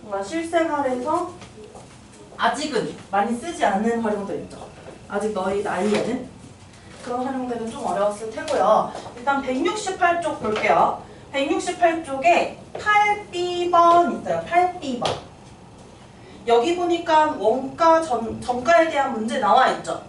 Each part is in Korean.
뭔가 실생활에서 아직은 많이 쓰지 않는 활용들 있죠. 아직 너희 나이에는 그런 활용들은 좀 어려웠을 테고요. 일단 168쪽 볼게요. 168쪽에 8B번 있어요. 8B번. 여기 보니까 원가, 정가에 대한 문제 나와 있죠.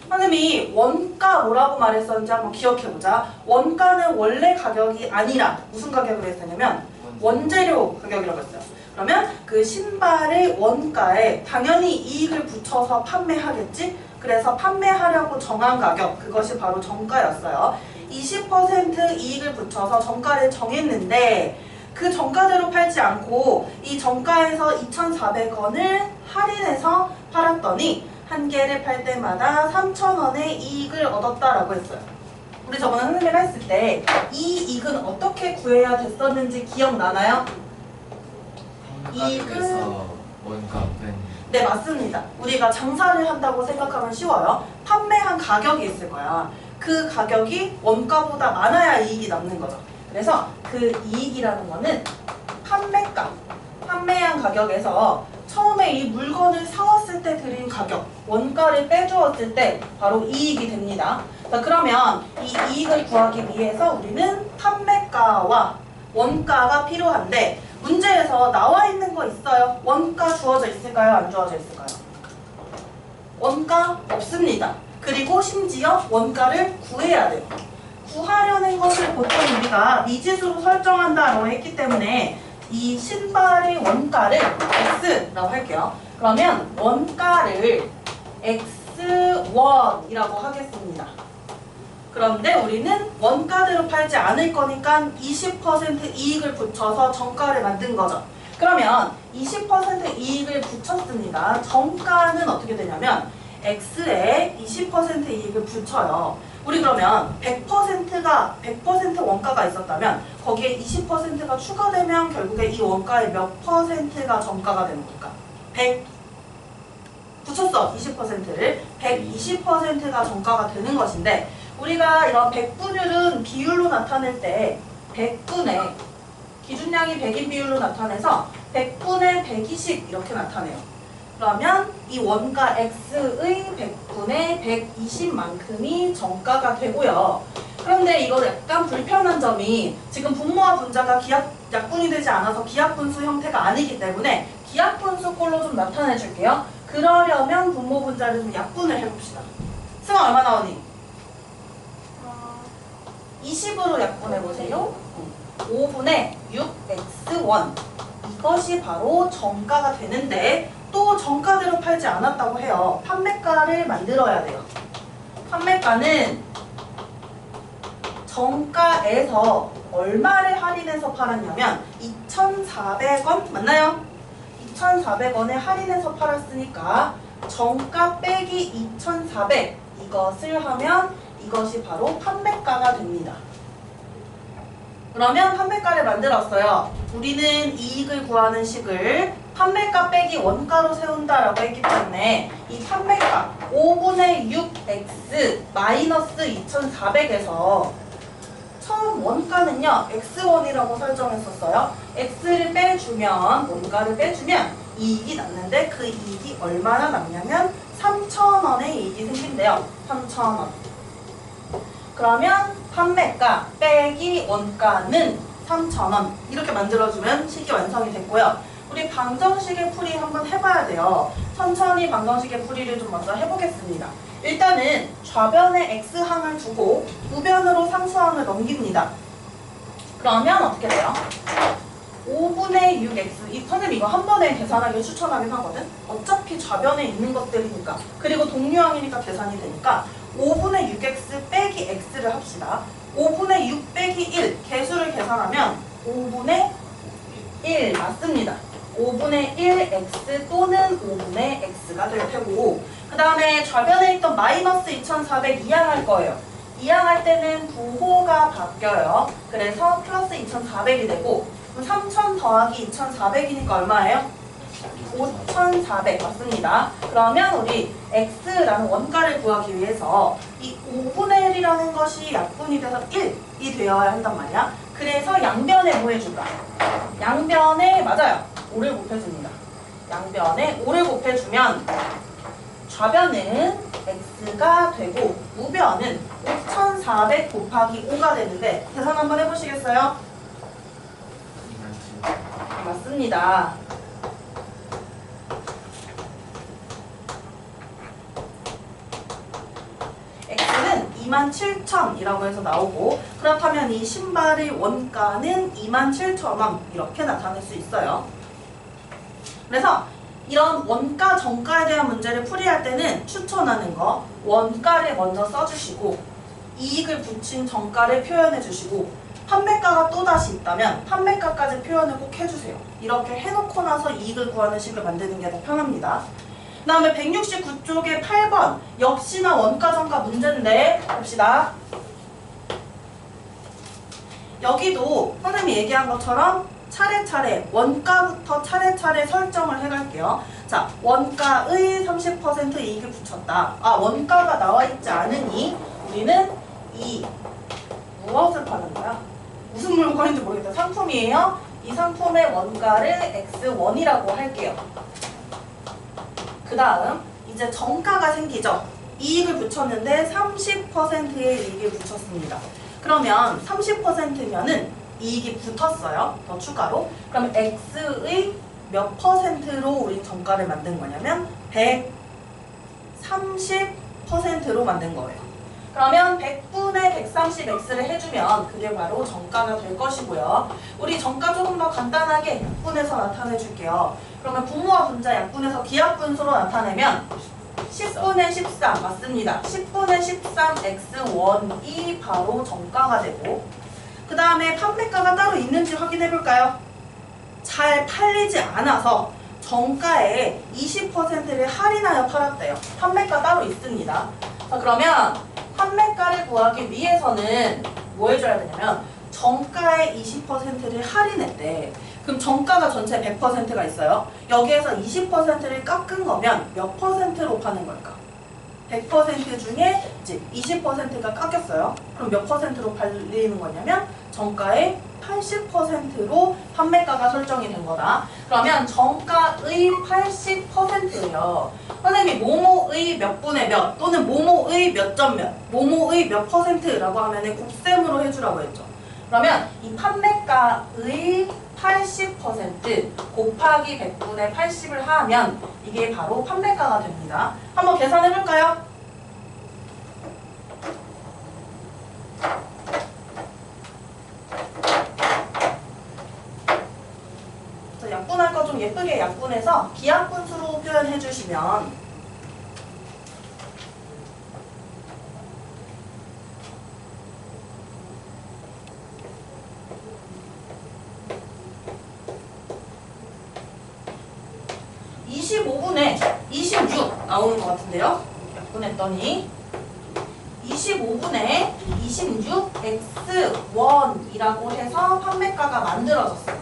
선생님이 원가 뭐라고 말했었는지 한번 기억해보자. 원가는 원래 가격이 아니라 무슨 가격으로 했었냐면 원재료 가격이라고 했어요. 그러면 그 신발의 원가에 당연히 이익을 붙여서 판매하겠지? 그래서 판매하려고 정한 가격, 그것이 바로 정가였어요. 20% 이익을 붙여서 정가를 정했는데 그 정가대로 팔지 않고 이 정가에서 2,400원을 할인해서 팔았더니 한 개를 팔 때마다 3,000원의 이익을 얻었다라고 했어요. 우리 저번에 선생님이 했을 때 이 이익은 어떻게 구해야 됐었는지 기억나나요? 이익은 원가 네, 맞습니다. 우리가 장사를 한다고 생각하면 쉬워요. 판매한 가격이 있을 거야. 그 가격이 원가보다 많아야 이익이 남는 거죠. 그래서 그 이익이라는 거는 판매가, 판매한 가격에서 처음에 이 물건을 사왔을 때 들인 가격, 원가를 빼주었을 때 바로 이익이 됩니다. 자, 그러면 이 이익을 구하기 위해서 우리는 판매가와 원가가 필요한데 문제에서 나와 있는 거 있어요? 원가 주어져 있을까요? 안 주어져 있을까요? 원가 없습니다. 그리고 심지어 원가를 구해야 돼요. 구하려는 것을 보통 우리가 미지수로 설정한다라고 했기 때문에 이 신발의 원가를 X라고 할게요. 그러면 원가를 X1이라고 하겠습니다. 그런데 우리는 원가대로 팔지 않을 거니까 20% 이익을 붙여서 정가를 만든 거죠. 그러면 20% 이익을 붙였습니다. 정가는 어떻게 되냐면 X에 20% 이익을 붙여요. 우리 그러면 100%가 100% 원가가 있었다면 거기에 20%가 추가되면 결국에 이 원가의 몇 %가 정가가 되는 걸까? 100 붙였어. 20%를 120%가 정가가 되는 것인데 우리가 이런 백분율은 비율로 나타낼 때 100분의 기준량이 100인 비율로 나타내서 100분의 120 이렇게 나타내요. 그러면 이 원가 X의 100분의 120만큼이 정가가 되고요. 그런데 이거 약간 불편한 점이 지금 분모와 분자가 약분이 되지 않아서 기하분수 형태가 아니기 때문에 기하분수꼴로 좀 나타내 줄게요. 그러려면 분모 분자를 좀 약분을 해봅시다. 승아 얼마 나오니? 20으로 약분해보세요. 5분의 6x1 이것이 바로 정가가 되는데 또 정가대로 팔지 않았다고 해요. 판매가를 만들어야 돼요. 판매가는 정가에서 얼마를 할인해서 팔았냐면 2,400원 맞나요? 2,400원에 할인해서 팔았으니까 정가 빼기 2,400 이것을 하면 이것이 바로 판매가가 됩니다. 그러면 판매가를 만들었어요. 우리는 이익을 구하는 식을 판매가 빼기 원가로 세운다라고 했기 때문에 이 판매가 5분의 6x 마이너스 2,400에서 처음 원가는요 x1이라고 설정했었어요. x를 빼주면 원가를 빼주면 이익이 남는데 그 이익이 얼마나 남냐면 3,000원의 이익이 생긴대요. 3,000원. 그러면 판매가 빼기 원가는 3,000원 이렇게 만들어주면 식이 완성이 됐고요. 우리 방정식의 풀이 한번 해봐야 돼요. 천천히 방정식의 풀이를 좀 먼저 해보겠습니다. 일단은 좌변에 x항을 두고 우변으로 상수항을 넘깁니다. 그러면 어떻게 돼요? 5분의 6x 선생님 이거 한 번에 계산하기 추천하긴 하거든. 어차피 좌변에 있는 것들이니까 그리고 동류항이니까 계산이 되니까 5분의 6x 빼기 x를 합시다. 5분의 6 빼기 1 개수를 계산하면 5분의 1 맞습니다. 5분의 1x 또는 5분의 x가 될 테고 그 다음에 좌변에 있던 마이너스 2,400 이항할 거예요. 이항할 때는 부호가 바뀌어요. 그래서 플러스 2,400이 되고 3,000 더하기 2,400이니까 얼마예요? 5,400 맞습니다. 그러면 우리 x라는 원가를 구하기 위해서 이 5분의 1이라는 것이 약분이 돼서 1이 되어야 한단 말이야. 그래서 양변에 뭐 해줄까? 양변에 맞아요. 5를 곱해줍니다. 양변에 5를 곱해주면 좌변은 x가 되고 우변은 5400 곱하기 5가 되는데 계산 한번 해보시겠어요? 맞습니다. x는 27,000이라고 해서 나오고 그렇다면 이 신발의 원가는 27,000원 이렇게 나타낼 수 있어요. 그래서 이런 원가, 정가에 대한 문제를 풀이할 때는 추천하는 거 원가를 먼저 써주시고 이익을 붙인 정가를 표현해 주시고 판매가가 또다시 있다면 판매가까지 표현을 꼭 해주세요. 이렇게 해놓고 나서 이익을 구하는 식을 만드는 게 더 편합니다. 그 다음에 169쪽의 8번 역시나 원가 정가 문제인데 봅시다. 여기도 선생님이 얘기한 것처럼 차례차례 원가부터 차례차례 설정을 해갈게요. 자, 원가의 30% 이익을 붙였다. 아, 원가가 나와 있지 않으니 우리는 이 무엇을 파는 거야? 무슨 물건인지 모르겠다. 상품이에요. 이 상품의 원가를 X1이라고 할게요. 그 다음 이제 정가가 생기죠. 이익을 붙였는데 30%의 이익을 붙였습니다. 그러면 30%면은 이익이 붙었어요. 더 추가로. 그럼 X의 몇 %로 우리 정가를 만든 거냐면 130%로 만든 거예요. 그러면 100분의 130x를 해주면 그게 바로 정가가 될 것이고요. 우리 정가 조금 더 간단하게 약분해서 나타내 줄게요. 그러면 분모와 분자 약분해서 기하분수로 나타내면 10분의 13 맞습니다. 10분의 13 x1이 바로 정가가 되고 그 다음에 판매가가 따로 있는지 확인해 볼까요? 잘 팔리지 않아서 정가에 20%를 할인하여 팔았대요. 판매가 따로 있습니다. 자, 그러면 판매가를 구하기 위해서는 뭐 해줘야 되냐면 정가의 20%를 할인했대. 그럼 정가가 전체 100%가 있어요. 여기에서 20%를 깎은 거면 몇 %로 파는 걸까? 100% 중에 이제 20%가 깎였어요. 그럼 몇 %로 팔리는 거냐면 정가의 80%로 판매가가 설정이 된 거다. 그러면 정가의 80%예요. 선생님이 모모의 몇 분의 몇 또는 모모의 몇 점 몇, 모모의 몇 %라고 하면 곱셈으로 해주라고 했죠. 그러면 이 판매가의 80% 곱하기 100분의 80을 하면 이게 바로 판매가가 됩니다. 한번 계산해 볼까요? 약분할 거 좀 예쁘게 약분해서 기하분수로 표현해 주시면 (25분의 26) 나오는 것 같은데요. 약분했더니 25분의 26x1이라고 해서 판매가가 만들어졌어요.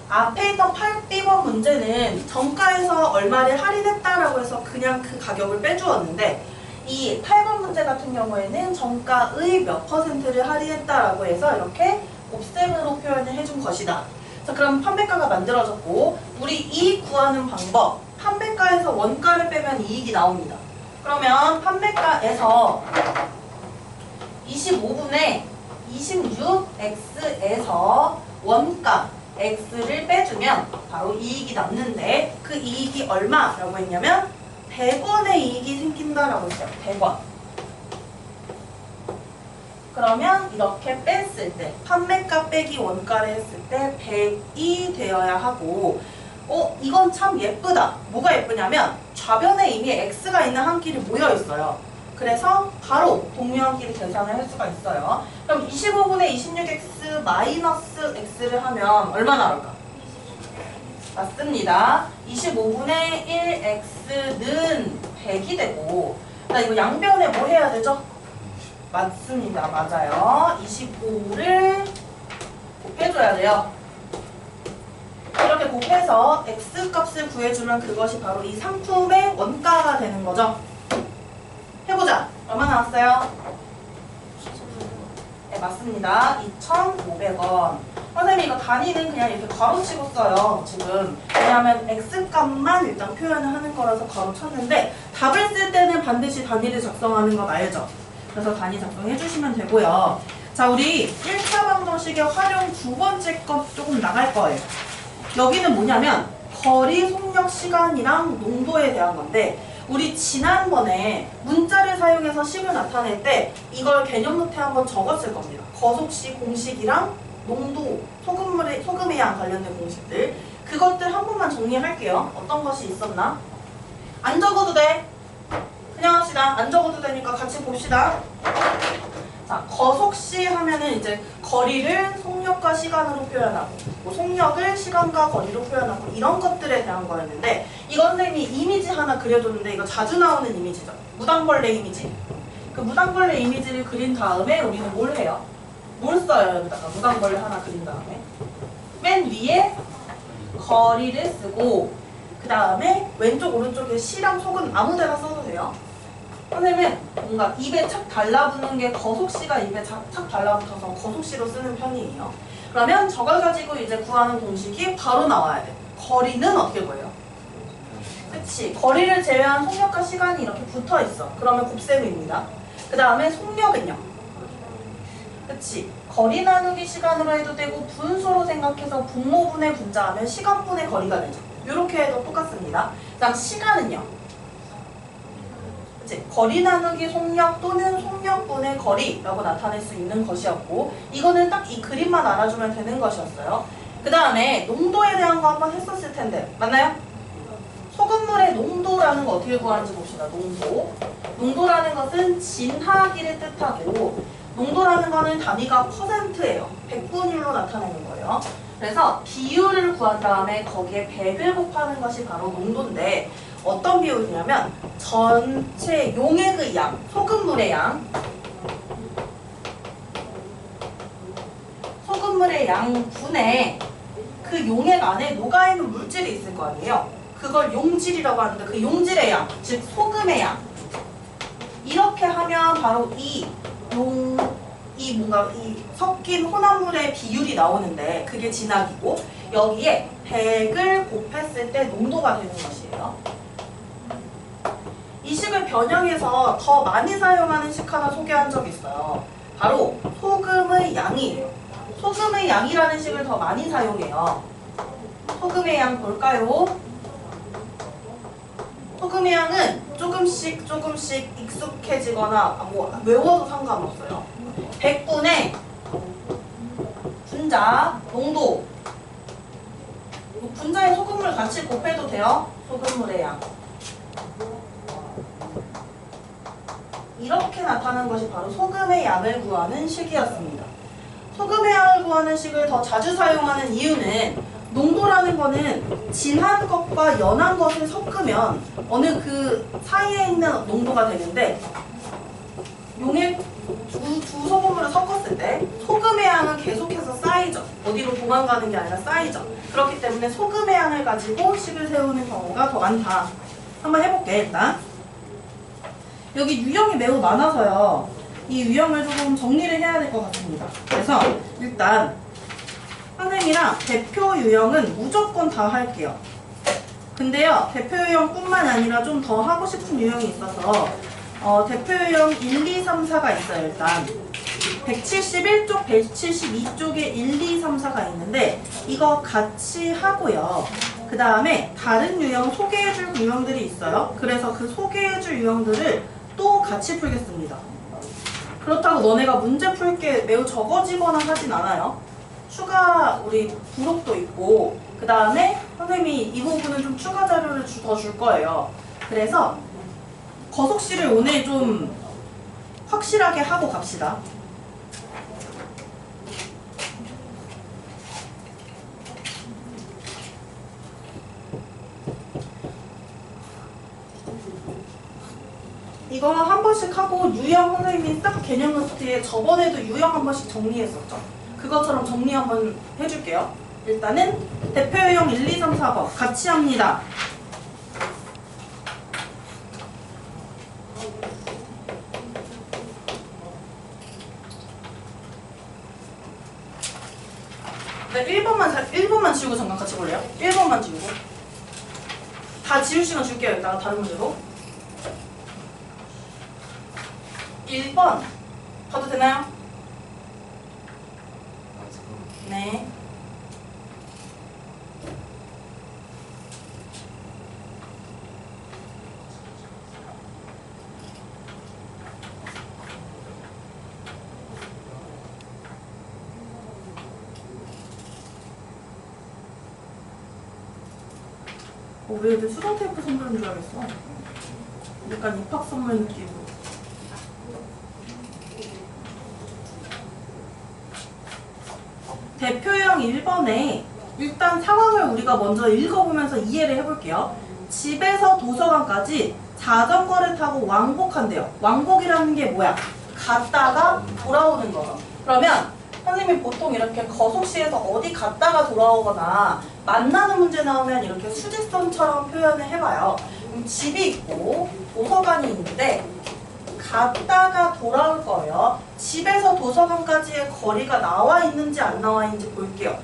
앞에 있던 8B번 문제는 정가에서 얼마를 할인했다라고 해서 그냥 그 가격을 빼주었는데 이 8번 문제 같은 경우에는 정가의 몇 %를 할인했다라고 해서 이렇게 곱셈으로 표현을 해준 것이다. 자, 그럼 판매가가 만들어졌고 우리 이익 구하는 방법 판매가에서 원가를 빼면 이익이 나옵니다. 그러면 판매가에서 25분의 26x에서 원가 x를 빼주면 바로 이익이 남는데 그 이익이 얼마라고 했냐면 100원의 이익이 생긴다라고 했어요. 100원. 그러면 이렇게 뺐을 때 판매가 빼기 원가를 했을 때 100이 되어야 하고 이건 참 예쁘다. 뭐가 예쁘냐면 좌변에 이미 x가 있는 한 길이 모여 있어요. 그래서 바로 동류한끼리 계산을 할 수가 있어요. 그럼 25분의 26x 마이너스 x를 하면 얼마 나올까? 맞습니다. 25분의 1x는 100이 되고 나 이거 양변에 뭐 해야 되죠? 맞습니다. 맞아요. 25를 곱해줘야 돼요. 이렇게 곱해서 x 값을 구해주면 그것이 바로 이 상품의 원가가 되는 거죠. 해보자. 얼마 나왔어요? 네, 맞습니다. 2,500원. 선생님이 이거 단위는 그냥 이렇게 가로치고 써요. 지금 왜냐하면 x값만 일단 표현을 하는 거라서 가로쳤는데 답을 쓸 때는 반드시 단위를 작성하는 건 알죠? 그래서 단위 작성해 주시면 되고요. 자, 우리 1차 방정식의 활용 두 번째 것 조금 나갈 거예요. 여기는 뭐냐면 거리, 속력, 시간이랑 농도에 대한 건데 우리 지난번에 문자를 사용해서 식을 나타낼 때 이걸 개념 노트에 한번 적었을 겁니다. 거속시 공식이랑 농도, 소금의 양 관련된 공식들 그것들 한 번만 정리할게요. 어떤 것이 있었나? 안 적어도 돼. 그냥 합시다. 안 적어도 되니까 같이 봅시다. 자, 거속시 하면은 이제 거리를 속력과 시간으로 표현하고 뭐 속력을 시간과 거리로 표현하고 이런 것들에 대한 거였는데 이거 선생님이 이미지 하나 그려줬는데 이거 자주 나오는 이미지죠. 무당벌레 이미지. 그 무당벌레 이미지를 그린 다음에 우리는 뭘 해요? 뭘 써요? 여기다가 무당벌레 하나 그린 다음에 맨 위에 거리를 쓰고 그 다음에 왼쪽 오른쪽에 시랑 속은 아무 데나 써도 돼요. 선생님은 뭔가 입에 착 달라붙는 게 거속시가 입에 착 달라붙어서 거속시로 쓰는 편이에요. 그러면 저걸 가지고 이제 구하는 공식이 바로 나와야 돼. 거리는 어떻게 보여요? 그치. 거리를 제외한 속력과 시간이 이렇게 붙어 있어. 그러면 곱셈입니다. 그 다음에 속력은요? 그치. 거리 나누기 시간으로 해도 되고 분수로 생각해서 분모분의 분자하면 시간분의 거리가 되죠. 이렇게 해도 똑같습니다. 그 다음 시간은요? 거리 나누기 속력 또는 속력분의 거리라고 나타낼 수 있는 것이었고 이거는 딱 이 그림만 알아주면 되는 것이었어요. 그 다음에 농도에 대한 거 한번 했었을 텐데 맞나요? 소금물의 농도라는 거 어떻게 구하는지 봅시다. 농도. 농도라는 것은 진하기를 뜻하고 농도라는 거는 단위가 %예요. 백분율로 나타내는 거예요. 그래서 비율을 구한 다음에 거기에 100을 곱하는 것이 바로 농도인데 어떤 비율이냐면 전체 용액의 양, 소금물의 양 소금물의 양분의 그 용액 안에 녹아있는 물질이 있을 거 아니에요. 그걸 용질이라고 하는데 그 용질의 양, 즉 소금의 양 이렇게 하면 바로 이 섞인 혼합물의 비율이 나오는데 그게 진하기고 여기에 100을 곱했을 때 농도가 되는 것이에요. 이 식을 변형해서 더 많이 사용하는 식 하나 소개한 적이 있어요. 바로 소금의 양이에요. 소금의 양이라는 식을 더 많이 사용해요. 소금의 양 볼까요? 소금의 양은 조금씩 익숙해지거나 뭐 외워도 상관없어요. 100분의 분자 농도 분자에 소금물 같이 곱해도 돼요. 소금물의 양 이렇게 나타나는 것이 바로 소금의 양을 구하는 식이었습니다. 소금의 양을 구하는 식을 더 자주 사용하는 이유는 농도라는 거는 진한 것과 연한 것을 섞으면 어느 그 사이에 있는 농도가 되는데 용액 두 소금물을 섞었을 때 소금의 양은 계속해서 쌓이죠. 어디로 도망가는 게 아니라 쌓이죠. 그렇기 때문에 소금의 양을 가지고 식을 세우는 경우가 더 많다. 한번 해볼게 일단. 여기 유형이 매우 많아서요. 이 유형을 조금 정리를 해야 될 것 같습니다. 그래서 일단 선생님이랑 대표 유형은 무조건 다 할게요. 근데요, 대표 유형뿐만 아니라 좀 더 하고 싶은 유형이 있어서 대표 유형 1, 2, 3, 4가 있어요. 일단 171쪽, 172쪽에 1, 2, 3, 4가 있는데 이거 같이 하고요. 그 다음에 다른 유형 소개해줄 유형들이 있어요. 그래서 그 소개해줄 유형들을 또 같이 풀겠습니다. 그렇다고 너네가 문제 풀 게 매우 적어지거나 하진 않아요. 추가 우리 부록도 있고 그 다음에 선생님이 이 부분은 좀 추가 자료를 더 줄 거예요. 그래서 거속시를 오늘 좀 확실하게 하고 갑시다. 이거 한 번씩 하고 유형 선생님이 딱 개념 노트에 저번에도 유형 한 번씩 정리했었죠. 그것처럼 정리 한번 해줄게요. 일단은 대표 유형 1, 2, 3, 4번 같이 합니다. 1번만 지우고 잠깐 같이 볼래요? 1번만 지우고. 다 지울 시간 줄게요. 이따가 다른 문제로. 1번 봐도 되나요? 네. 왜 애들 수동 테이프 선물인 줄 알겠어. 약간 입학 선물 느낌으로. 대표형 1번에 일단 상황을 우리가 먼저 읽어보면서 이해를 해볼게요. 집에서 도서관까지 자전거를 타고 왕복한대요. 왕복이라는 게 뭐야? 갔다가 돌아오는 거죠. 그러면 선생님이 보통 이렇게 거속시에서 어디 갔다가 돌아오거나 만나는 문제 나오면 이렇게 수직선처럼 표현을 해봐요. 그럼 집이 있고 도서관이 있는데 갔다가 돌아올 거예요. 집에서 도서관까지의 거리가 나와 있는지 안 나와 있는지 볼게요.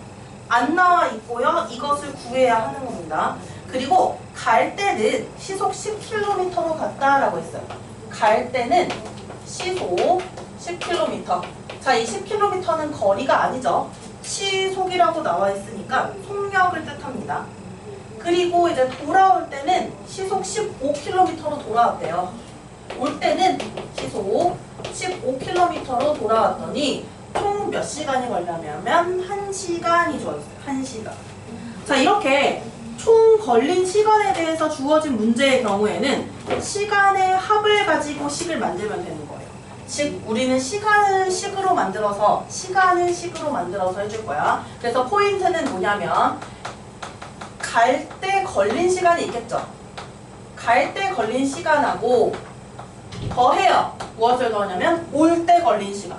안 나와 있고요. 이것을 구해야 하는 겁니다. 그리고 갈 때는 시속 10km로 갔다라고 했어요. 갈 때는 시속 10km. 자, 이 10km는 거리가 아니죠. 시속이라고 나와 있으니까 속력을 뜻합니다. 그리고 이제 돌아올 때는 시속 15km로 돌아왔대요. 올 때는 시속 15km로 돌아왔더니 총 몇 시간이 걸려면 1시간이 주어졌어요. 1시간. 자, 이렇게 총 걸린 시간에 대해서 주어진 문제의 경우에는 시간의 합을 가지고 식을 만들면 되는 거예요. 즉 우리는 시간을 식으로 만들어서 해줄 거야. 그래서 포인트는 뭐냐면 갈 때 걸린 시간이 있겠죠. 갈 때 걸린 시간하고 더해요. 무엇을 더하냐면 올 때 걸린 시간.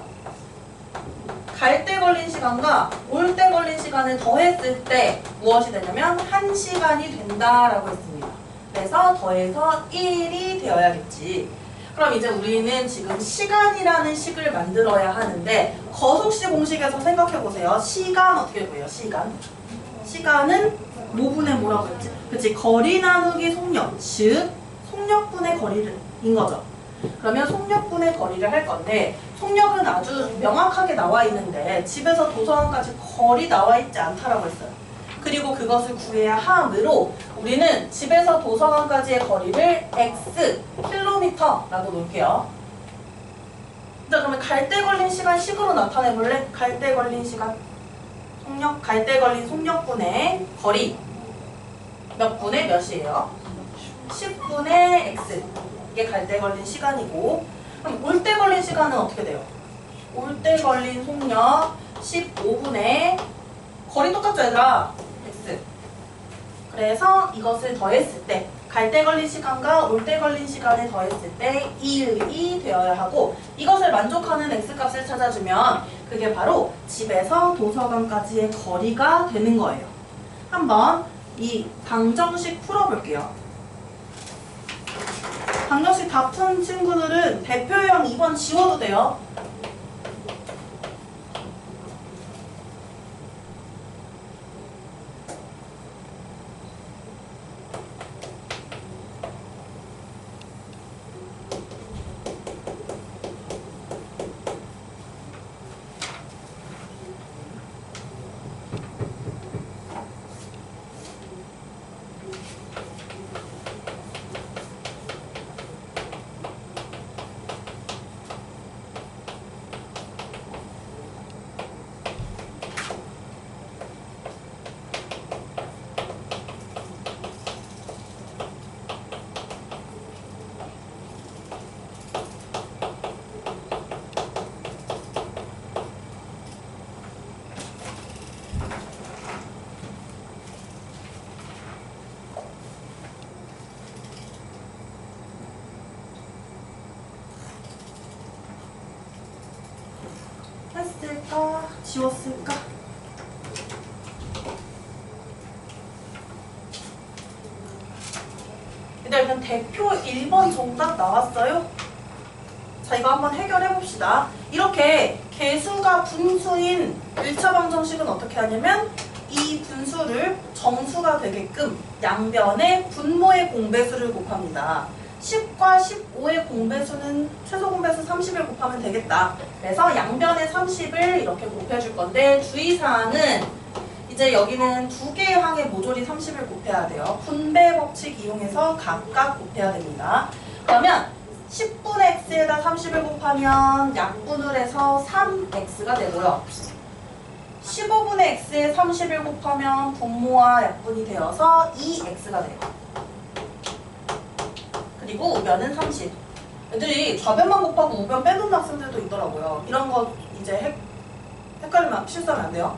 갈 때 걸린 시간과 올 때 걸린 시간을 더했을 때 무엇이 되냐면 1시간이 된다라고 했습니다. 그래서 더해서 1이 되어야겠지. 그럼 이제 우리는 지금 시간이라는 식을 만들어야 하는데 거속시 공식에서 생각해보세요. 시간 어떻게 구해요? 시간은 뭐분의 뭐라고 했지? 그치? 거리 나누기 속력, 즉 속력분의 거리인 거죠. 그러면 속력분의 거리를 할 건데 속력은 아주 명확하게 나와 있는데 집에서 도서관까지 거리 나와 있지 않다라고 했어요. 그리고 그것을 구해야 하므로 우리는 집에서 도서관까지의 거리를 x 킬로미터라고 놓을게요. 자, 그러면 갈 때 걸린 시간 식으로 나타내 볼래? 갈 때 걸린 시간 속력, 갈 때 걸린 속력분의 거리 몇 분의 몇이에요? 10분의 x. 이게 갈 때 걸린 시간이고, 그럼 올 때 걸린 시간은 어떻게 돼요? 올 때 걸린 속력 15분의 거리 똑같죠, 얘들아? x. 그래서 이것을 더했을 때 갈 때 걸린 시간과 올 때 걸린 시간을 더했을 때 1이 되어야 하고, 이것을 만족하는 x값을 찾아주면 그게 바로 집에서 도서관까지의 거리가 되는 거예요. 한번 이 방정식 풀어볼게요. 방정식 다 푼 친구들은 대표형 2번 지워도 돼요. 했을까? 지웠을까? 일단 대표 1번 정답 나왔어요? 자, 이거 한번 해결해 봅시다. 이렇게 개수가 분수인 1차 방정식은 어떻게 하냐면 이 분수를 정수가 되게끔 양변의 분모의 공배수를 곱합니다. 10과 15의 공배수는 최소 공배수 30을 곱하면 되겠다. 그래서 양변의 30을 이렇게 곱해줄 건데 주의사항은 이제 여기는 두 개의 항의 모조리 30을 곱해야 돼요. 분배 법칙 이용해서 각각 곱해야 됩니다. 그러면 10분의 x에다 30을 곱하면 약분을 해서 3x가 되고요. 15분의 x에 30을 곱하면 분모와 약분이 되어서 2x가 돼요. 그리고 우변은 30. 애들이 좌변만 곱하고 우변 빼놓는 학생들도 있더라고요. 이런 거 이제 헷갈리면 실수하면 안 돼요.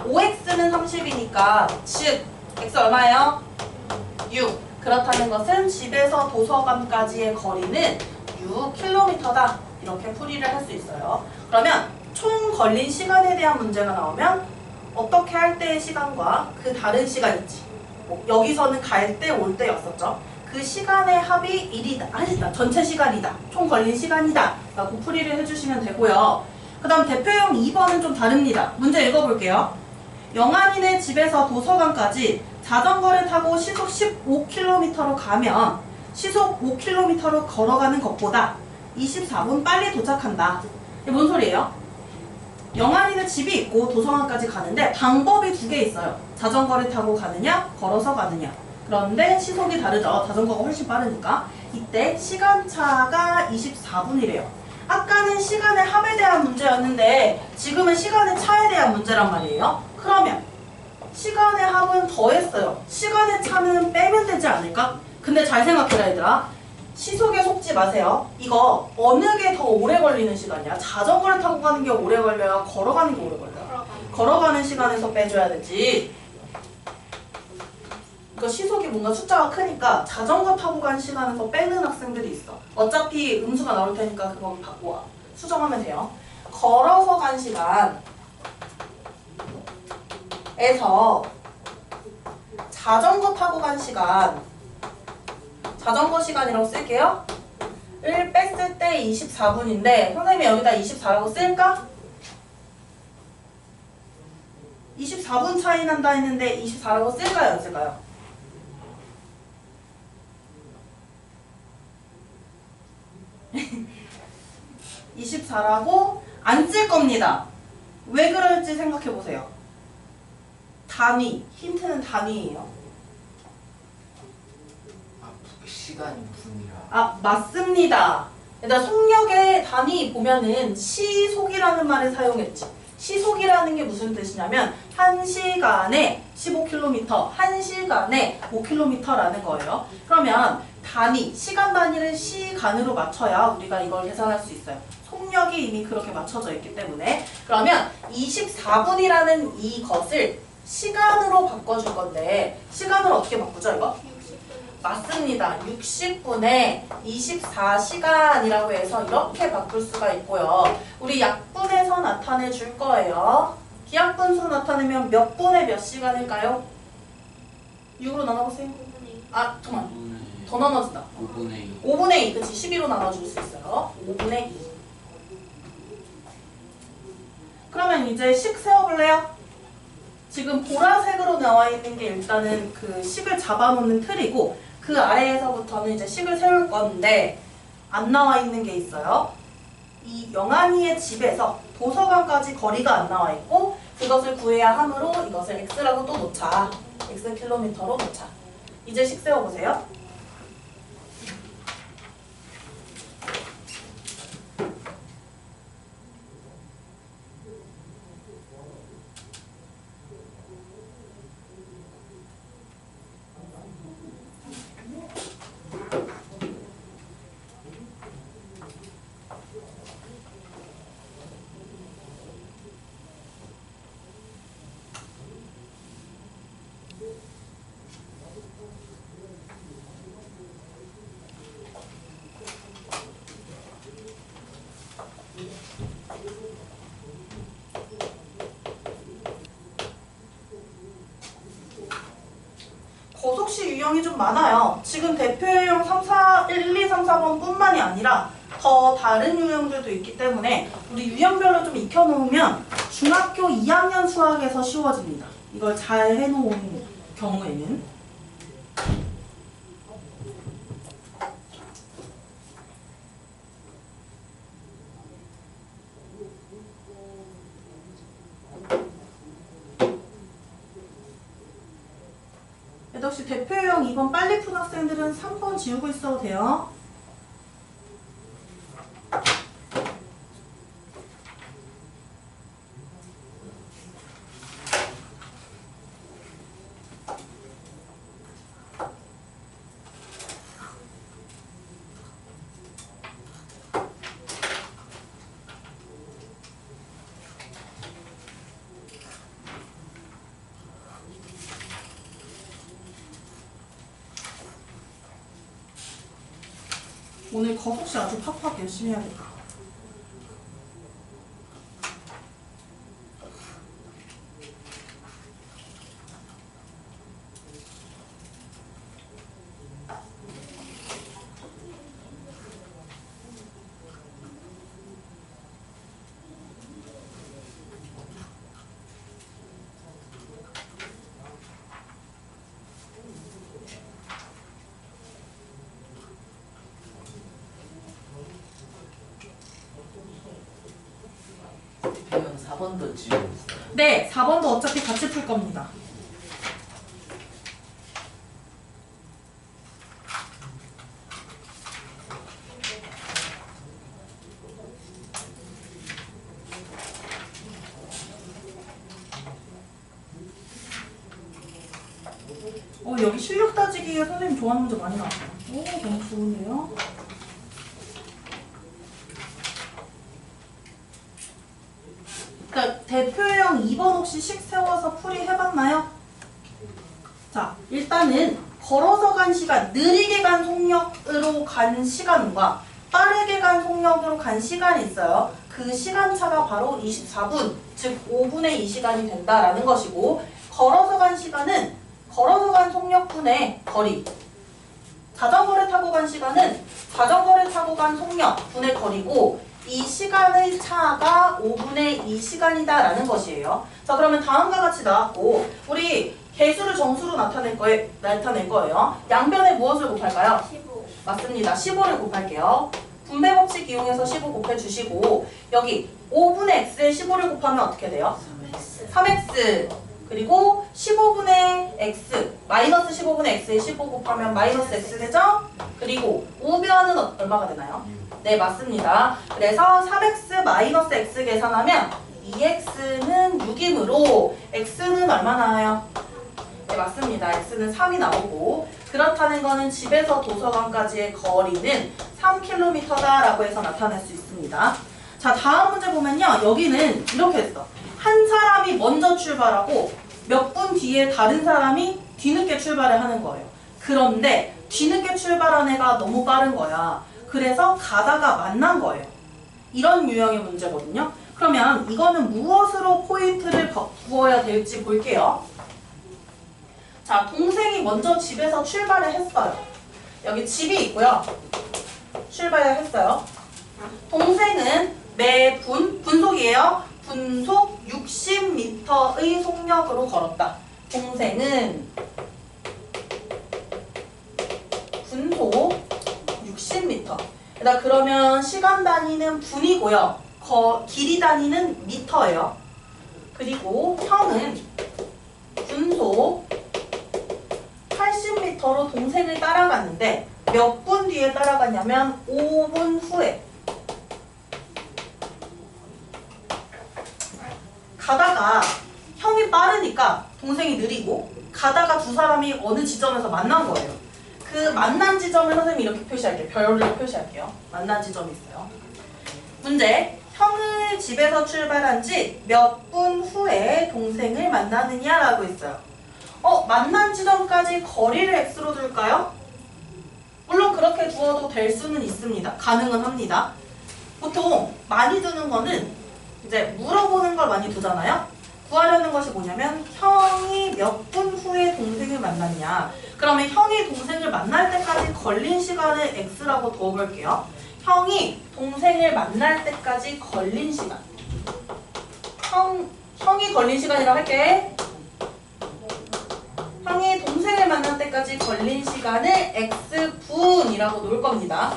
5x는 30이니까 즉 x 얼마예요? 6. 그렇다는 것은 집에서 도서관까지의 거리는 6km다. 이렇게 풀이를 할 수 있어요. 그러면 총 걸린 시간에 대한 문제가 나오면 어떻게 할 때의 시간과 그 다른 시간 있지. 여기서는 갈 때, 올 때였었죠. 그 시간의 합이 1이다. 아니다. 전체 시간이다. 총 걸린 시간이다. 라고 풀이를 해주시면 되고요. 그 다음 대표형 2번은 좀 다릅니다. 문제 읽어볼게요. 영환이네 집에서 도서관까지 자전거를 타고 시속 15km로 가면 시속 5km로 걸어가는 것보다 24분 빨리 도착한다. 이게 뭔 소리예요? 영환이는 집이 있고 도서관까지 가는데 방법이 두 개 있어요. 자전거를 타고 가느냐, 걸어서 가느냐. 그런데 시속이 다르죠. 자전거가 훨씬 빠르니까. 이때 시간차가 24분이래요. 아까는 시간의 합에 대한 문제였는데 지금은 시간의 차에 대한 문제란 말이에요. 그러면 시간의 합은 더했어요. 시간의 차는 빼면 되지 않을까? 근데 잘 생각해라 얘들아. 시속에 속지 마세요. 이거 어느 게 더 오래 걸리는 시간이야? 자전거를 타고 가는 게 오래 걸려요? 걸어가는 게 오래 걸려요? 걸어가는 시간에서 빼줘야 되지. 그러니까 시속이 뭔가 숫자가 크니까 자전거 타고 간 시간에서 빼는 학생들이 있어. 어차피 음수가 나올 테니까 그건 바꿔 수정하면 돼요. 걸어서 간 시간에서 자전거 타고 간 시간, 자전거 시간이라고 쓸게요. 을 뺐을 때 24분인데 선생님이 여기다 24라고 쓸까? 24분 차이 난다 했는데 24라고 쓸까요? 안 쓸까요? 24라고 안 쓸 겁니다. 왜 그럴지 생각해 보세요. 단위, 힌트는 단위예요. 시간이 분이라. 아, 맞습니다. 일단 속력의 단위 보면은 시속이라는 말을 사용했지. 시속이라는 게 무슨 뜻이냐면 1시간에 15km, 1시간에 5km라는 거예요. 그러면 단위, 시간 단위를 시간으로 맞춰야 우리가 이걸 계산할 수 있어요. 속력이 이미 그렇게 맞춰져 있기 때문에. 그러면 24분이라는 이것을 시간으로 바꿔줄 건데 시간으로 어떻게 바꾸죠 이거? 맞습니다. 60분에 24시간이라고 해서 이렇게 바꿀 수가 있고요. 우리 약분해서 나타내 줄 거예요. 기하분수 나타내면 몇 분에 몇 시간일까요? 6으로 나눠보세요. 아, 잠깐만. 더 나눠진다. 5분의 2. 5분의 2. 그치? 12로 나눠줄 수 있어요. 5분의 2. 그러면 이제 식 세워볼래요? 지금 보라색으로 나와 있는 게 일단은 그 식을 잡아놓는 틀이고 그 아래에서부터는 이제 식을 세울 건데 안 나와 있는 게 있어요. 이 영환이의 집에서 도서관까지 거리가 안 나와 있고 그것을 구해야 하므로 이것을 x라고 또 놓자. x 킬로미터로 놓자. 이제 식 세워보세요. 거속시 유형이 좀 많아요. 지금 대표 유형 1, 2, 3, 4번 뿐만이 아니라 더 다른 유형들도 있기 때문에 우리 유형별로 좀 익혀놓으면 중학교 2학년 수학에서 쉬워집니다. 이걸 잘 해놓은 경우에는. 혹시 대표형 2번 빨리 푼 학생들은 3번 지우고 있어도 돼요. 오늘 거북씨 아주 팍팍 열심히 해야겠다. 대표형 4번도 지우고 있어요. 네, 4번도 어차피 같이 풀 겁니다. 여기 실력 따지기에 선생님 좋아하는 문제 많이 나왔어요. 오, 너무 좋은데요? 그러니까 대표형 2번 혹시 식 세워서 풀이 해봤나요? 자, 일단은 걸어서 간 시간, 느리게 간 속력으로 간 시간과 빠르게 간 속력으로 간 시간이 있어요. 그 시간차가 바로 24분, 즉 5분의 2시간이 된다라는 것이고, 걸어서 간 시간은 걸어서 간 속력분의 거리, 자전거를 타고 간 시간은 자전거를 타고 간 속력분의 거리고, 이 시간의 차가 5분의 2시간이다 라는 것이에요. 자, 그러면 다음과 같이 나왔고, 우리 개수를 정수로 나타낼 거예요. 양변에 무엇을 곱할까요? 15. 맞습니다. 15를 곱할게요. 분배 법칙 이용해서 15 곱해주시고, 여기 5분의 x에 15를 곱하면 어떻게 돼요? 3x. 3x. 그리고 15분의 x, 마이너스 15분의 x에 15 곱하면 마이너스 x 되죠? 그리고 우변은 얼마가 되나요? 네, 맞습니다. 그래서 3x 마이너스 x 계산하면 2x는 6이므로 x는 얼마 나와요? 네, 맞습니다. x는 3이 나오고, 그렇다는 거는 집에서 도서관까지의 거리는 3km다라고 해서 나타낼 수 있습니다. 자, 다음 문제 보면요. 여기는 이렇게 했어. 한 사람이 먼저 출발하고 몇 분 뒤에 다른 사람이 뒤늦게 출발을 하는 거예요. 그런데 뒤늦게 출발한 애가 너무 빠른 거야. 그래서 가다가 만난 거예요. 이런 유형의 문제거든요. 그러면 이거는 무엇으로 포인트를 부어야 될지 볼게요. 자, 동생이 먼저 집에서 출발을 했어요. 여기 집이 있고요. 출발을 했어요. 동생은 매 분속이에요. 분속 60m의 속력으로 걸었다. 동생은 분속 60m. 그러면 시간 단위는 분이고요. 길이 단위는 미터예요. 그리고 형은 분속 80m로 동생을 따라갔는데 몇 분 뒤에 따라갔냐면 5분 후에. 가다가 형이 빠르니까 동생이 느리고, 가다가 두 사람이 어느 지점에서 만난 거예요. 그 만난 지점을 선생님이 이렇게 표시할게요. 별로 표시할게요. 만난 지점이 있어요. 문제. 형을 집에서 출발한 지 몇 분 후에 동생을 만나느냐라고 있어요. 만난 지점까지 거리를 x로 둘까요? 물론 그렇게 두어도 될 수는 있습니다. 가능은 합니다. 보통 많이 두는 거는 이제 물어보는 걸 많이 두잖아요. 구하려는 것이 뭐냐면 형이 몇 분 후에 동생을 만났냐. 그러면 형이 동생을 만날 때까지 걸린 시간을 x라고 두어볼게요. 형이 동생을 만날 때까지 걸린 시간. 형이 걸린 시간이라고 할게. 형이 동생을 만날 때까지 걸린 시간을 x분이라고 놓을 겁니다.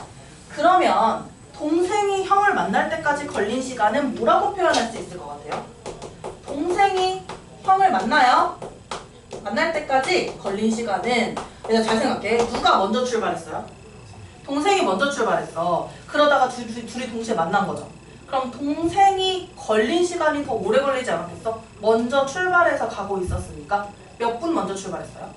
그러면 동생이 형을 만날 때까지 걸린 시간은 뭐라고 표현할 수 있을 것 같아요? 동생이 형을 만나요. 만날 때까지 걸린 시간은, 내가 잘 생각해. 누가 먼저 출발했어요? 동생이 먼저 출발했어. 그러다가 둘이 동시에 만난 거죠. 그럼 동생이 걸린 시간이 더 오래 걸리지 않았겠어? 먼저 출발해서 가고 있었으니까. 몇 분 먼저 출발했어요?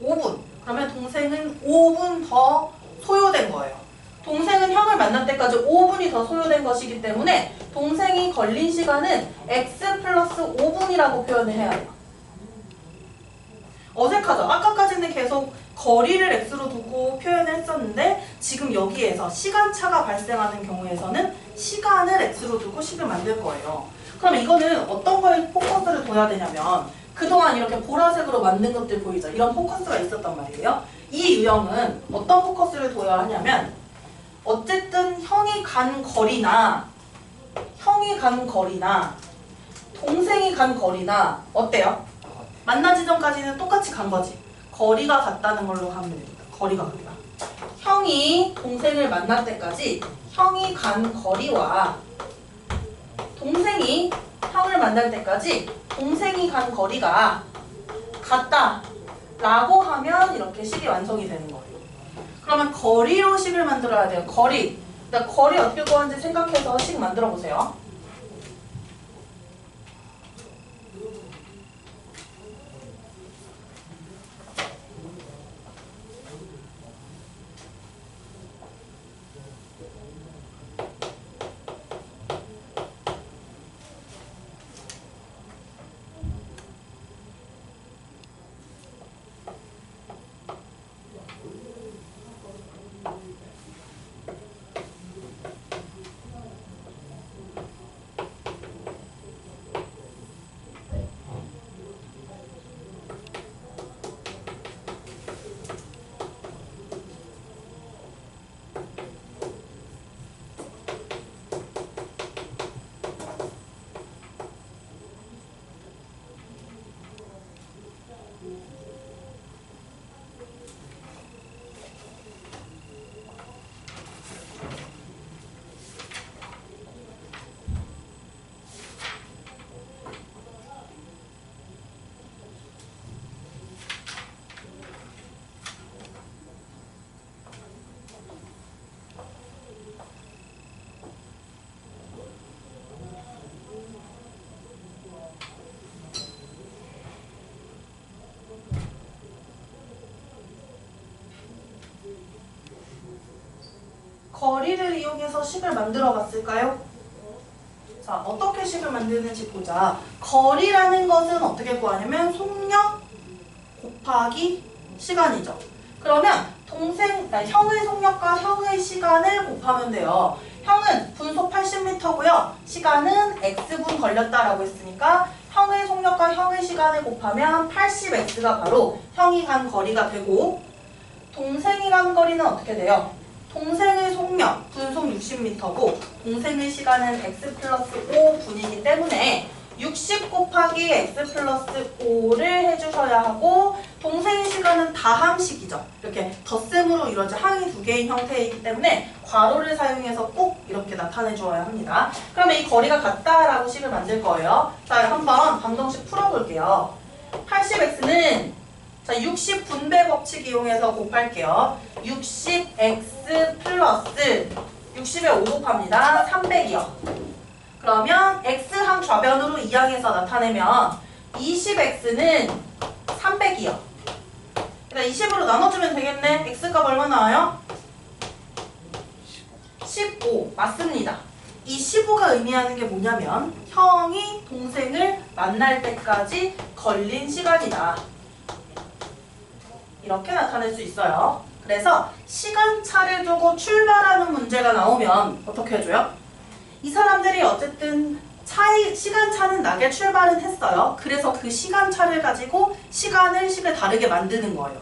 5분. 그러면 동생은 5분 더 소요된 거예요. 동생은 형을 만날 때까지 5분이 더 소요된 것이기 때문에 동생이 걸린 시간은 x 플러스 5분이라고 표현을 해야 해요. 어색하죠? 아까까지는 계속 거리를 x로 두고 표현을 했었는데 지금 여기에서 시간차가 발생하는 경우에서는 시간을 x로 두고 식을 만들 거예요. 그럼 이거는 어떤 거에 포커스를 둬야 되냐면 그동안 이렇게 보라색으로 만든 것들 보이죠? 이런 포커스가 있었단 말이에요. 이 유형은 어떤 포커스를 둬야 하냐면 어쨌든 형이 간 거리나 동생이 간 거리나 어때요? 만난 지점까지는 똑같이 간 거지. 거리가 같다는 걸로 하면 됩니다. 거리가 같다. 형이 동생을 만날 때까지 형이 간 거리와 동생이 형을 만날 때까지 동생이 간 거리가 같다 라고 하면 이렇게 식이 완성이 되는 거예요. 그러면 거리로 식을 만들어야 돼요. 거리. 그러니까 거리 어떻게 구하는지 생각해서 식 만들어 보세요. 거리를 이용해서 식을 만들어 봤을까요? 자, 어떻게 식을 만드는지 보자. 거리라는 것은 어떻게 구하냐면 속력 곱하기 시간이죠. 그러면 형의 속력과 형의 시간을 곱하면 돼요. 형은 분속 80m고요. 시간은 x분 걸렸다라고 했으니까 형의 속력과 형의 시간을 곱하면 80x가 바로 형이 간 거리가 되고 동생이 간 거리는 어떻게 돼요? 동생의 속력, 분속 60m고 동생의 시간은 x 플러스 5분이기 때문에 60 곱하기 x 플러스 5를 해주셔야 하고 동생의 시간은 다함식이죠. 이렇게 덧셈으로 이루어진 항이 두 개인 형태이기 때문에 괄호를 사용해서 꼭 이렇게 나타내 주어야 합니다. 그러면 이 거리가 같다라고 식을 만들 거예요. 자, 한번 방정식 풀어볼게요. 80x는 자, 60 분배 법칙 이용해서 곱할게요. 60x 플러스 60에 5 곱합니다. 300이요. 그러면 x항 좌변으로 이항해서 나타내면 20x는 300이요. 그러니까 20으로 나눠주면 되겠네. x값 얼마 나와요? 15. 맞습니다. 이 15가 의미하는 게 뭐냐면 형이 동생을 만날 때까지 걸린 시간이다. 이렇게 나타낼 수 있어요. 그래서 시간차를 두고 출발하는 문제가 나오면 어떻게 해줘요? 이 사람들이 어쨌든 시간차는 나게 출발은 했어요. 그래서 그 시간차를 가지고 식을 다르게 만드는 거예요.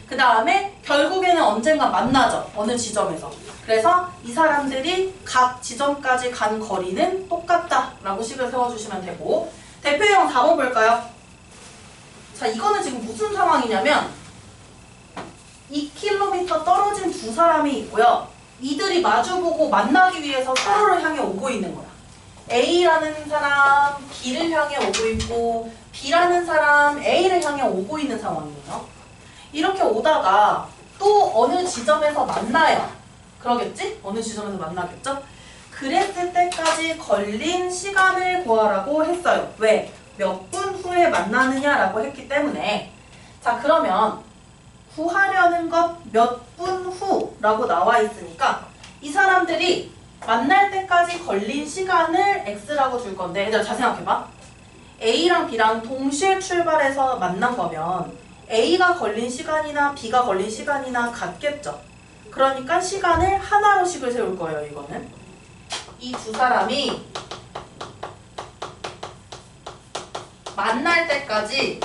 그 다음에 결국에는 언젠가 만나죠. 어느 지점에서. 그래서 이 사람들이 각 지점까지 간 거리는 똑같다라고 식을 세워주시면 되고 대표형 4번 볼까요? 자, 이거는 지금 무슨 상황이냐면 2km 떨어진 두 사람이 있고요. 이들이 마주보고 만나기 위해서 서로를 향해 오고 있는 거야. A라는 사람 B를 향해 오고 있고 B라는 사람 A를 향해 오고 있는 상황이에요. 이렇게 오다가 또 어느 지점에서 만나요. 그러겠지? 어느 지점에서 만나겠죠? 그랬을 때까지 걸린 시간을 구하라고 했어요. 왜? 몇 분 후에 만나느냐라고 했기 때문에. 자, 그러면 구하려는 것 몇 분 후라고 나와 있으니까 이 사람들이 만날 때까지 걸린 시간을 x라고 줄 건데, 얘들아 잘 생각해봐. A랑 B랑 동시에 출발해서 만난 거면 A가 걸린 시간이나 B가 걸린 시간이나 같겠죠. 그러니까 시간을 하나로씩을 세울 거예요. 이거는 이 두 사람이 만날 때까지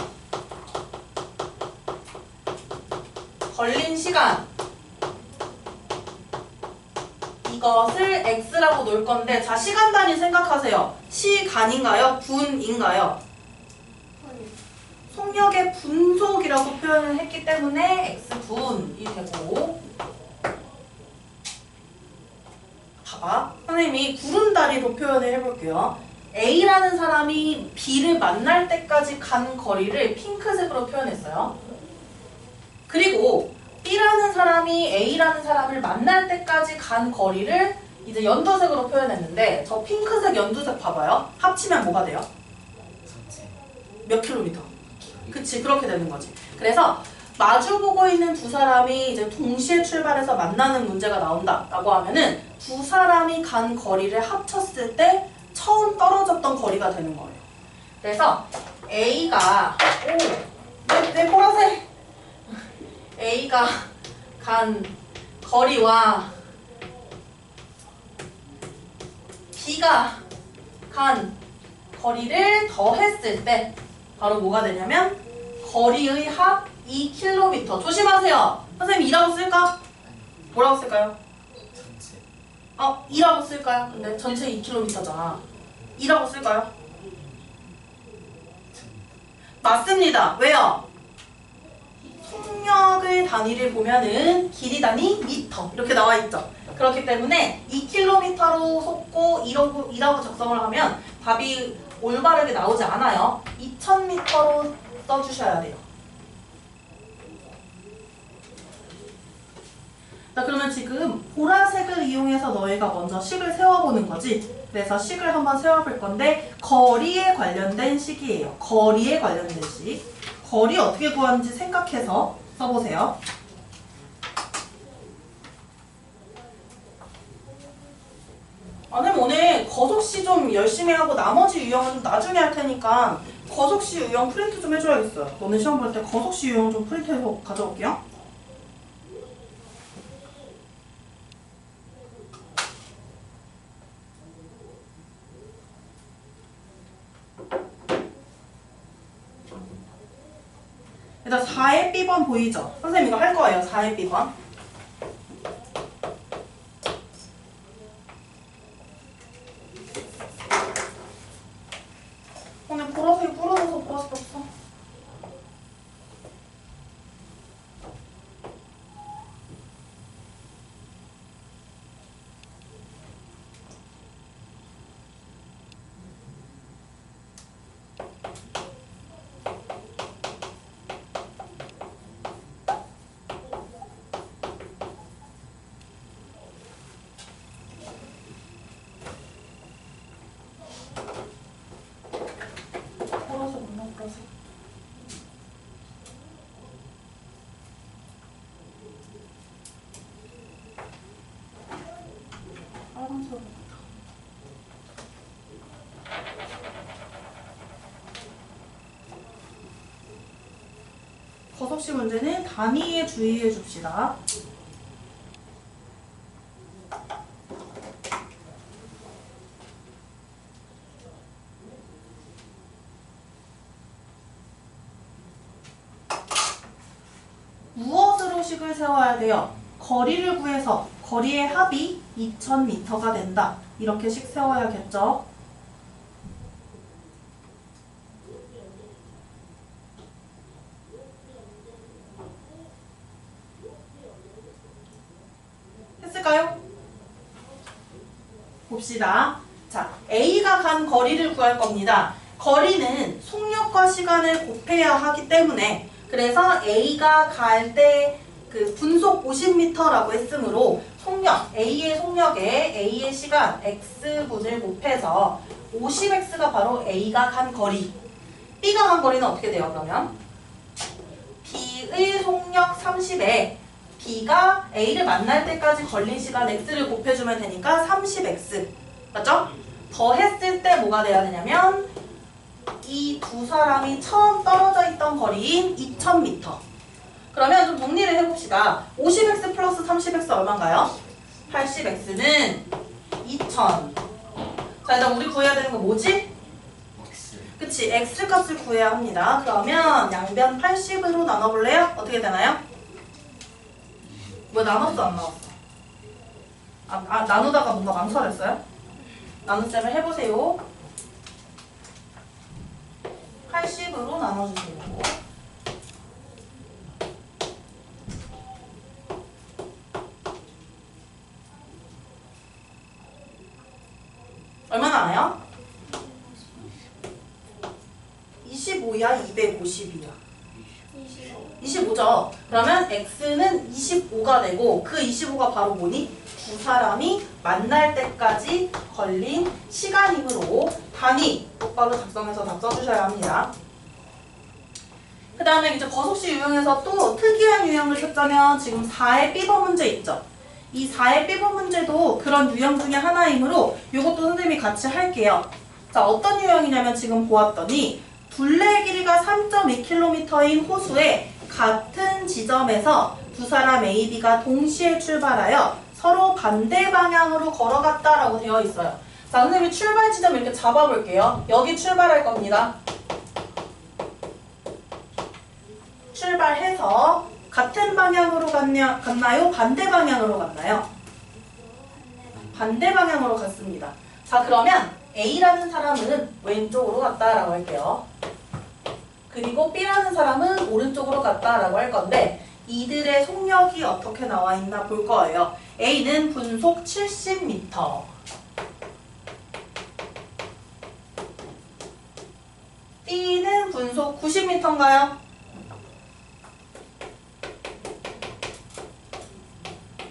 걸린 시간, 이것을 x라고 놓을 건데, 자, 시간 단위 생각하세요. 시간인가요? 분인가요? 속력의 분속이라고 표현을 했기 때문에 x분이 되고, 봐봐. 선생님이 구름다리로 표현을 해볼게요. A라는 사람이 B를 만날 때까지 간 거리를 핑크색으로 표현했어요. 그리고 B라는 사람이 A라는 사람을 만날 때까지 간 거리를 이제 연두색으로 표현했는데, 저 핑크색 연두색 봐봐요. 합치면 뭐가 돼요? 전체 몇 킬로미터? 그치, 그렇게 되는 거지. 그래서 마주보고 있는 두 사람이 이제 동시에 출발해서 만나는 문제가 나온다라고 하면은 두 사람이 간 거리를 합쳤을 때 처음 떨어졌던 거리가 되는 거예요. 그래서 A가 내 보라색 A가 간 거리와 B가 간 거리를 더했을 때 바로 뭐가 되냐면 거리의 합 2km. 조심하세요. 선생님 2라고 쓸까? 뭐라고 쓸까요? 전체 2라고 쓸까요? 근데 전체 2km잖아. 2라고 쓸까요? 맞습니다. 왜요? 속력의 단위를 보면은 길이 단위 미터 이렇게 나와 있죠. 그렇기 때문에 2km로 쏟고 2라고 작성을 하면 답이 올바르게 나오지 않아요. 2000m로 써주셔야 돼요. 자, 그러면 지금 보라색을 이용해서 너희가 먼저 식을 세워보는 거지. 그래서 식을 한번 세워볼 건데 거리에 관련된 식이에요. 거리에 관련된 식. 거리 어떻게 구하는지 생각해서 써보세요. 선생님 오늘 거속시 좀 열심히 하고 나머지 유형은 좀 나중에 할 테니까 거속시 유형 프린트 좀 해줘야겠어요. 너네 시험 볼 때 거속시 유형 좀 프린트해서 가져올게요. 일단 4의 B번 보이죠? 선생님 이거 할 거예요. 4의 B번. 오늘 보라색이 부러져서 보라색 없어. 보라색 없나? 보라색. 빨간색으로. 거속시 문제는 단위에 주의해 줍시다. 무엇으로 식을 세워야 돼요? 거리를 구해서 거리의 합이 2000m가 된다. 이렇게 식 세워야겠죠? 될까요? 봅시다. 자, A가 간 거리를 구할 겁니다. 거리는 속력과 시간을 곱해야 하기 때문에 그래서 A가 갈 때 그 분속 50m라고 했으므로 속력, A의 속력에 A의 시간 X분을 곱해서 50X가 바로 A가 간 거리. B가 간 거리는 어떻게 돼요, 그러면? B의 속력 30에 B가 A를 만날 때까지 걸린 시간 X를 곱해주면 되니까 30X. 맞죠? 더 했을 때 뭐가 돼야 되냐면 이 두 사람이 처음 떨어져 있던 거리인 2000m. 그러면 좀 정리를 해봅시다. 50X 플러스 30X 얼마인가요? 80X는 2000. 자, 일단 우리 구해야 되는 거 뭐지? X. 그치, X값을 구해야 합니다. 그러면 양변 80으로 나눠볼래요? 어떻게 되나요? 왜 나눴어, 안 나눴어? 나누다가 뭔가 망설였어요? 나눗셈을 해보세요. 80으로 나눠주세요. 얼마나 나요? 25야, 250이야. 25죠. 그러면 X는 25가 되고 그 25가 바로 뭐니? 두 사람이 만날 때까지 걸린 시간이므로 단위 똑바로 작성해서 다 써주셔야 합니다. 그 다음에 이제 거속시 유형에서 또 특이한 유형을 찾자면 지금 4의 삐버 문제 있죠. 이 4의 삐버 문제도 그런 유형 중에 하나이므로 이것도 선생님이 같이 할게요. 자, 어떤 유형이냐면 지금 보았더니 둘레 길이가 3.2km인 호수에 같은 지점에서 두 사람 A, B가 동시에 출발하여 서로 반대 방향으로 걸어갔다라고 되어 있어요. 자, 선생님이 출발 지점 이렇게 잡아볼게요. 여기 출발할 겁니다. 출발해서 같은 방향으로 갔나요? 반대 방향으로 갔나요? 반대 방향으로 갔습니다. 자, 그러면 A라는 사람은 왼쪽으로 갔다라고 할게요. 그리고 B라는 사람은 오른쪽으로 갔다라고 할 건데 이들의 속력이 어떻게 나와 있나 볼 거예요. A는 분속 70m. B는 분속 90m인가요?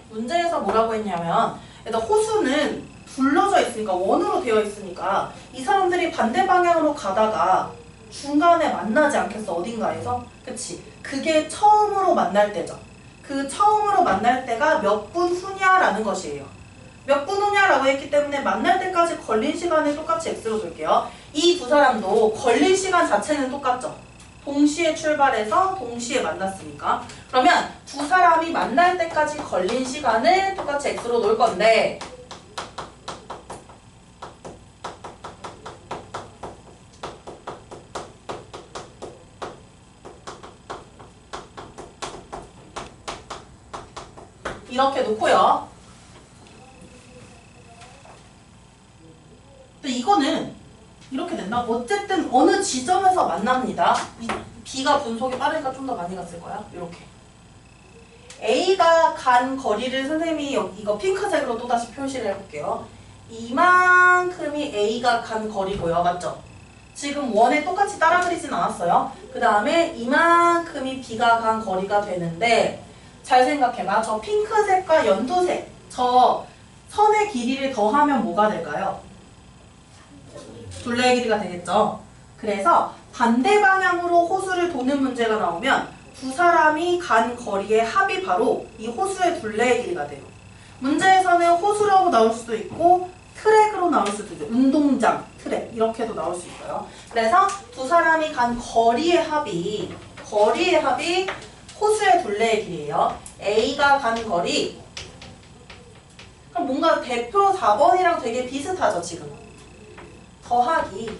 문제에서 뭐라고 했냐면 일단 호수는 둘러져 있으니까 원으로 되어 있으니까 이 사람들이 반대 방향으로 가다가 중간에 만나지 않겠어, 어딘가에서? 그치? 그게 처음으로 만날 때죠. 그 처음으로 만날 때가 몇 분 후냐라는 것이에요. 몇 분 후냐라고 했기 때문에 만날 때까지 걸린 시간을 똑같이 X로 둘게요. 이 두 사람도 걸린 시간 자체는 똑같죠. 동시에 출발해서 동시에 만났으니까. 그러면 두 사람이 만날 때까지 걸린 시간을 똑같이 X로 놓을 건데 이렇게 놓고요. 근데 이거는 이렇게 된다. 어쨌든 어느 지점에서 만납니다. B가 분속이 빠르니까 좀 더 많이 갔을 거야. 이렇게. A가 간 거리를 선생님이 이거 핑크색으로 또다시 표시를 해볼게요. 이만큼이 A가 간 거리고요. 맞죠? 지금 원에 똑같이 따라 그리진 않았어요. 그 다음에 이만큼이 B가 간 거리가 되는데 잘 생각해봐. 저 핑크색과 연두색, 저 선의 길이를 더하면 뭐가 될까요? 둘레의 길이가 되겠죠. 그래서 반대 방향으로 호수를 도는 문제가 나오면 두 사람이 간 거리의 합이 바로 이 호수의 둘레의 길이가 돼요. 문제에서는 호수라고 나올 수도 있고 트랙으로 나올 수도 있고 운동장, 트랙 이렇게도 나올 수 있어요. 그래서 두 사람이 간 거리의 합이 호수의 둘레의 길이에요. A가 간 거리. 그럼 뭔가 대표 4번이랑 되게 비슷하죠, 지금. 더하기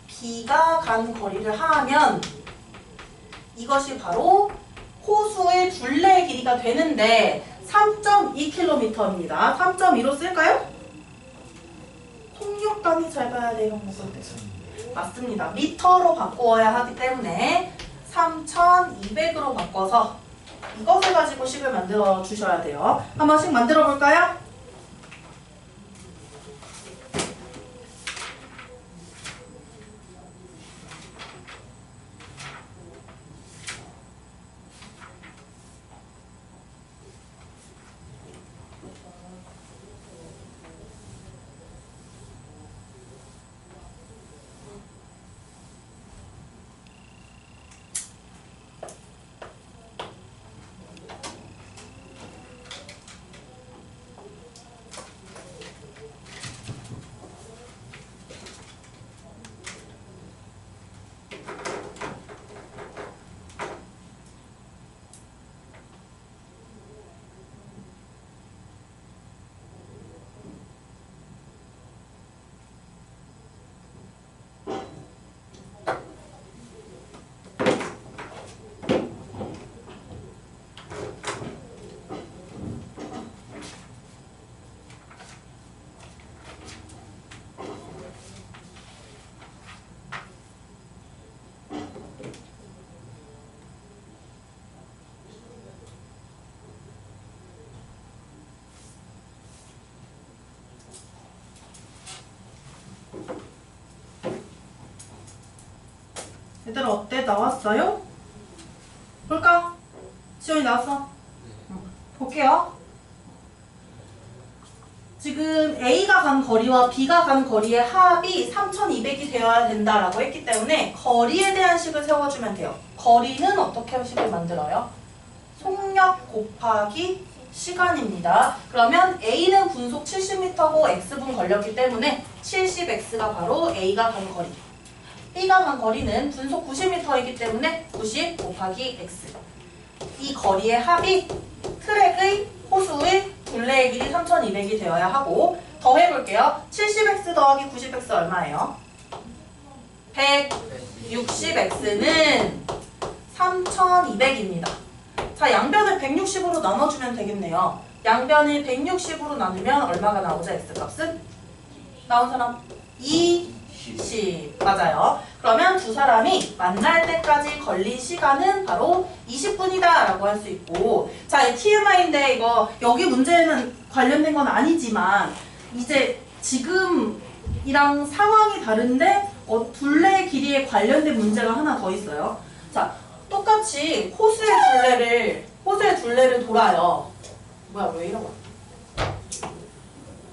B가 간 거리를 하면 이것이 바로 호수의 둘레의 길이가 되는데 3.2km입니다. 3.2로 쓸까요? 속력감이 잘 봐야 돼, 이런 거 쓸 때. 맞습니다. 미터로 바꾸어야 하기 때문에 3200으로 바꿔서 이것을 가지고 식을 만들어 주셔야 돼요. 한번 식 만들어 볼까요? 얘들아 어때? 나왔어요? 볼까? 지원이 나왔어? 볼게요. 지금 A가 간 거리와 B가 간 거리의 합이 3200이 되어야 된다라고 했기 때문에 거리에 대한 식을 세워주면 돼요. 거리는 어떻게 식을 만들어요? 속력 곱하기 시간입니다. 그러면 A는 분속 70m고 X분 걸렸기 때문에 70X가 바로 A가 간 거리. B가 간 거리는 분속 90m이기 때문에 90 곱하기 X. 이 거리의 합이 트랙의 호수의 둘레의 길이 3200이 되어야 하고 더해볼게요. 70x 더하기 90x 얼마예요? 160x는 3200입니다. 자, 양변을 160으로 나눠주면 되겠네요. 양변을 160으로 나누면 얼마가 나오죠? x값은? 나온 사람? 20. 맞아요. 그러면 두 사람이 만날 때까지 걸린 시간은 바로 20분이다 라고 할 수 있고, 자, 이 TMI인데 이거 여기 문제는 관련된 건 아니지만 이제 지금이랑 상황이 다른데 둘레의 길이에 관련된 문제가 하나 더 있어요. 자, 똑같이 호수의 둘레를 돌아요. 뭐야, 왜 이러고?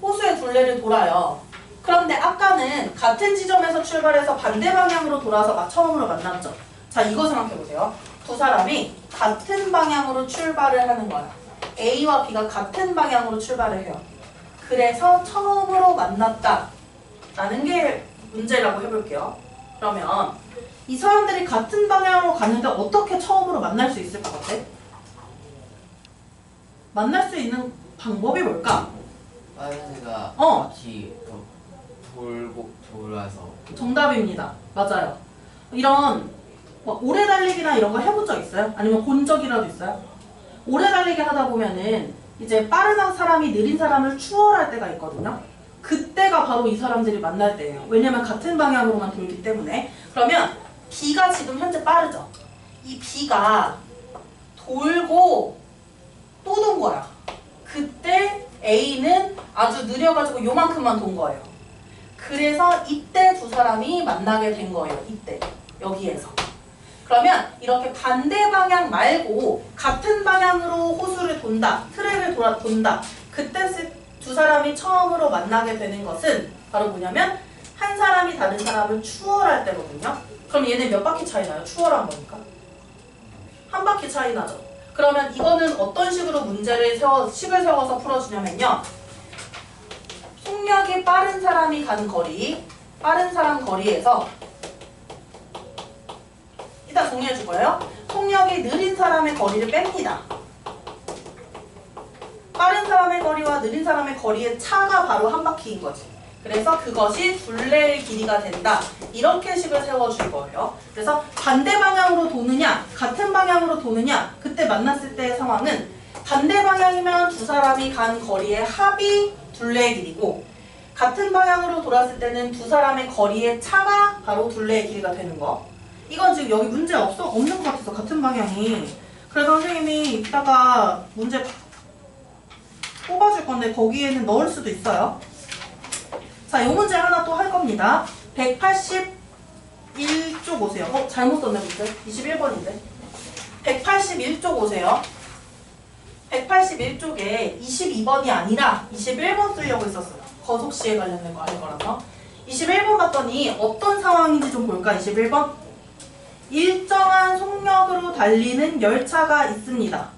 호수의 둘레를 돌아요. 그런데 아까는 같은 지점에서 출발해서 반대 방향으로 돌아서 처음으로 만났죠. 자, 이거 생각해보세요. 두 사람이 같은 방향으로 출발을 하는 거야. A와 B가 같은 방향으로 출발을 해요. 그래서 처음으로 만났다 라는 게 문제라고 해볼게요. 그러면 이 사람들이 같은 방향으로 갔는데 어떻게 처음으로 만날 수 있을 것 같아? 만날 수 있는 방법이 뭘까? 다른 애가 바퀴 돌고 돌아서. 정답입니다. 맞아요. 이런 오래 달리기나 이런 거 해본 적 있어요? 아니면 본 적이라도 있어요? 오래 달리기 하다 보면은 이제 빠른 사람이 느린 사람을 추월할 때가 있거든요. 그때가 바로 이 사람들이 만날 때예요. 왜냐면 같은 방향으로만 돌기 때문에. 그러면 B가 지금 현재 빠르죠? 이 B가 돌고 또 돈 거야. 그때 A는 아주 느려가지고 요만큼만 돈 거예요. 그래서 이때 두 사람이 만나게 된 거예요. 이때. 여기에서. 그러면 이렇게 반대 방향 말고 같은 방향으로 호수를 돈다. 트랙을 돈다. 그때 두 사람이 처음으로 만나게 되는 것은 바로 뭐냐면 한 사람이 다른 사람을 추월할 때거든요. 그럼 얘네 몇 바퀴 차이 나요? 추월한 거니까. 한 바퀴 차이 나죠. 그러면 이거는 어떤 식으로 식을 세워서 풀어주냐면요. 속력이 빠른 사람이 가는 거리, 빠른 사람 거리에서 일단 정리해 줄 거예요. 속력이 느린 사람의 거리를 뺍니다. 빠른 사람의 거리와 느린 사람의 거리의 차가 바로 한 바퀴인 거지. 그래서 그것이 둘레의 길이가 된다. 이렇게 식을 세워줄 거예요. 그래서 반대 방향으로 도느냐, 같은 방향으로 도느냐, 그때 만났을 때의 상황은 반대 방향이면 두 사람이 간 거리의 합이 둘레의 길이고, 같은 방향으로 돌았을 때는 두 사람의 거리의 차가 바로 둘레의 길이가 되는 거. 이건 지금 여기 문제 없는 것 같아서 같은 방향이. 그래서 선생님이 이따가 문제 뽑아줄 건데 거기에는 넣을 수도 있어요. 자, 이 문제 하나 또 할 겁니다. 181쪽 오세요. 잘못 썼네 문제. 21번인데. 181쪽 오세요. 181쪽에 22번이 아니라 21번 쓰려고 했었어요. 거속시에 관련된 거 아닐 거라서. 21번 봤더니 어떤 상황인지 좀 볼까? 21번. 일정한 속력으로 달리는 열차가 있습니다.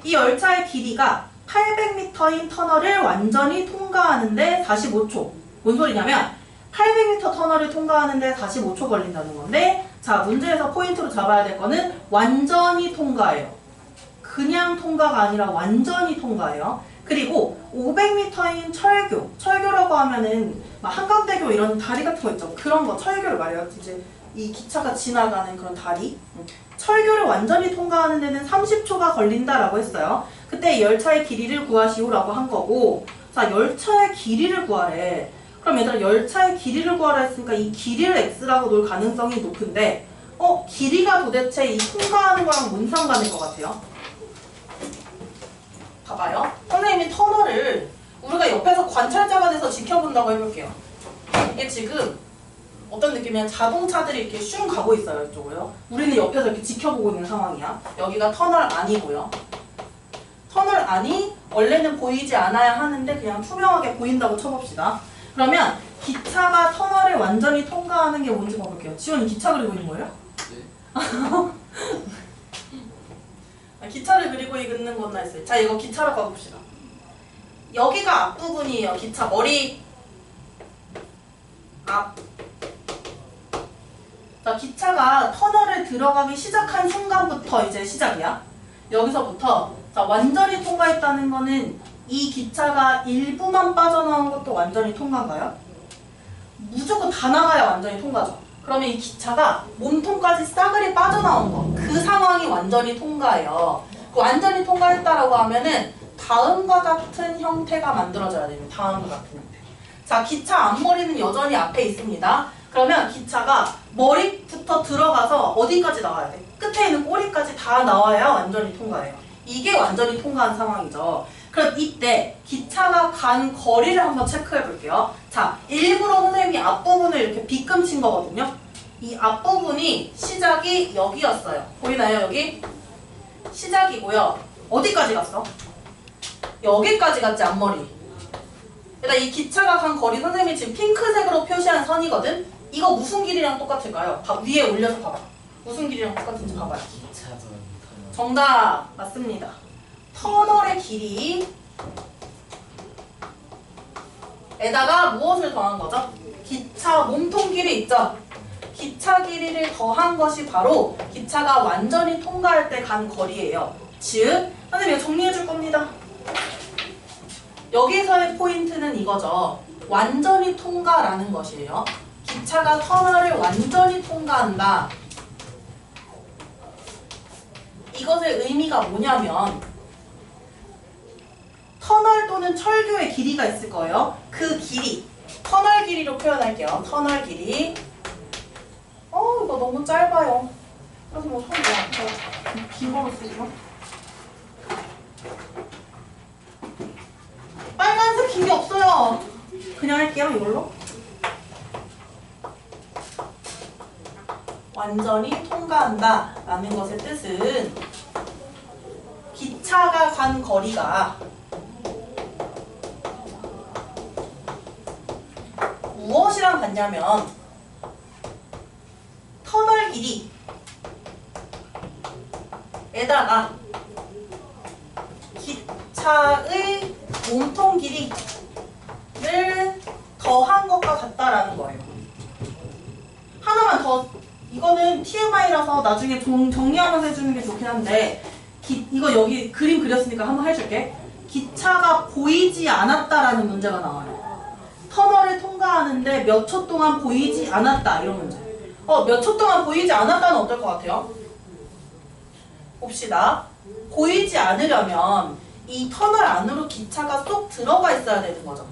이 열차의 길이가 800m인 터널을 완전히 통과하는데 45초. 뭔 소리냐면 800m 터널을 통과하는데 45초 걸린다는 건데, 자, 문제에서 포인트로 잡아야 될 거는 완전히 통과예요. 그냥 통과가 아니라 완전히 통과예요. 그리고 500m인 철교라고 하면은 막 한강대교 이런 다리 같은 거 있죠. 그런 거 철교를 말해요. 이제 이 기차가 지나가는 그런 다리. 철교를 완전히 통과하는 데는 30초가 걸린다라고 했어요. 그때 열차의 길이를 구하시오라고 한 거고, 자, 열차의 길이를 구하래. 그럼 얘들아, 열차의 길이를 구하라 했으니까 이 길이를 x라고 놓을 가능성이 높은데, 길이가 도대체 이 통과하는 거랑 뭔 상관일 것 같아요? 봐봐요. 선생님이 터널을 우리가 옆에서 관찰자가 돼서 지켜본다고 해볼게요. 이게 지금 어떤 느낌이냐, 자동차들이 이렇게 슝 가고 있어요. 이쪽으로요. 우리는 옆에서 이렇게 지켜보고 있는 상황이야. 여기가 터널 안이고요. 터널 안이 원래는 보이지 않아야 하는데 그냥 투명하게 보인다고 쳐봅시다. 그러면 기차가 터널을 완전히 통과하는 게 뭔지 봐볼게요. 지원이 기차 그리고 있는 거예요? 네. 기차를 그리고 있는 건 했어요. 자, 이거 기차로 가봅시다. 여기가 앞부분이에요. 기차 머리 앞. 자, 기차가 터널을 들어가기 시작한 순간부터 이제 시작이야. 여기서부터 자, 완전히 통과했다는 거는 이 기차가 일부만 빠져나온 것도 완전히 통과인가요? 무조건 다 나가야 완전히 통과죠. 그러면 이 기차가 몸통까지 싸그리 빠져나온 거, 그 상황이 완전히 통과예요. 그 완전히 통과했다라고 하면은 다음과 같은 형태가 만들어져야 됩니다. 다음과 같은 형태. 자, 기차 앞머리는 여전히 앞에 있습니다. 그러면 기차가 머리부터 들어가서 어디까지 나와야 돼? 끝에 있는 꼬리까지 다 나와야 완전히 통과해요. 이게 완전히 통과한 상황이죠. 그럼 이때 기차가 간 거리를 한번 체크해 볼게요. 자, 일부러 선생님이 앞부분을 이렇게 빗금친 거거든요. 이 앞부분이 시작이 여기였어요. 보이나요? 여기? 시작이고요. 어디까지 갔어? 여기까지 갔지, 앞머리. 일단 이 기차가 간 거리 선생님이 지금 핑크색으로 표시한 선이거든? 이거 무슨 길이랑 똑같을까요? 위에 올려서 봐봐. 무슨 길이랑 똑같은지 봐봐요. 기차도 터널. 정답! 맞습니다. 터널의 길이 에다가 무엇을 더한 거죠? 기차 몸통 길이 있죠? 기차 길이를 더한 것이 바로 기차가 완전히 통과할 때 간 거리예요. 즉, 선생님 이거 정리해 줄 겁니다. 여기서의 포인트는 이거죠. 완전히 통과라는 것이에요. 기차가 터널을 완전히 통과한다. 이것의 의미가 뭐냐면 터널 또는 철교의 길이가 있을 거예요. 그 길이, 터널 길이로 표현할게요. 터널 길이. 이거 너무 짧아요. 그래서 뭐 손이 긴 거로 쓰죠. 빨간색 긴 게 없어요. 그냥 할게요, 이걸로. 완전히 통과한다 라는 것의 뜻은 기차가 간 거리가 무엇이랑 같냐면 터널 길이 에다가 기차의 몸통 길이를 더한 것과 같다라는 거예요. 하나만 더, 이거는 TMI라서 나중에 정리하면서 해주는 게 좋긴 한데, 이거 여기 그림 그렸으니까 한번 해줄게. 기차가 보이지 않았다라는 문제가 나와요. 터널을 통과하는데 몇 초 동안 보이지 않았다, 이런 문제. 몇 초 동안 보이지 않았다는 어떨 것 같아요? 봅시다. 보이지 않으려면 이 터널 안으로 기차가 쏙 들어가 있어야 되는 거죠.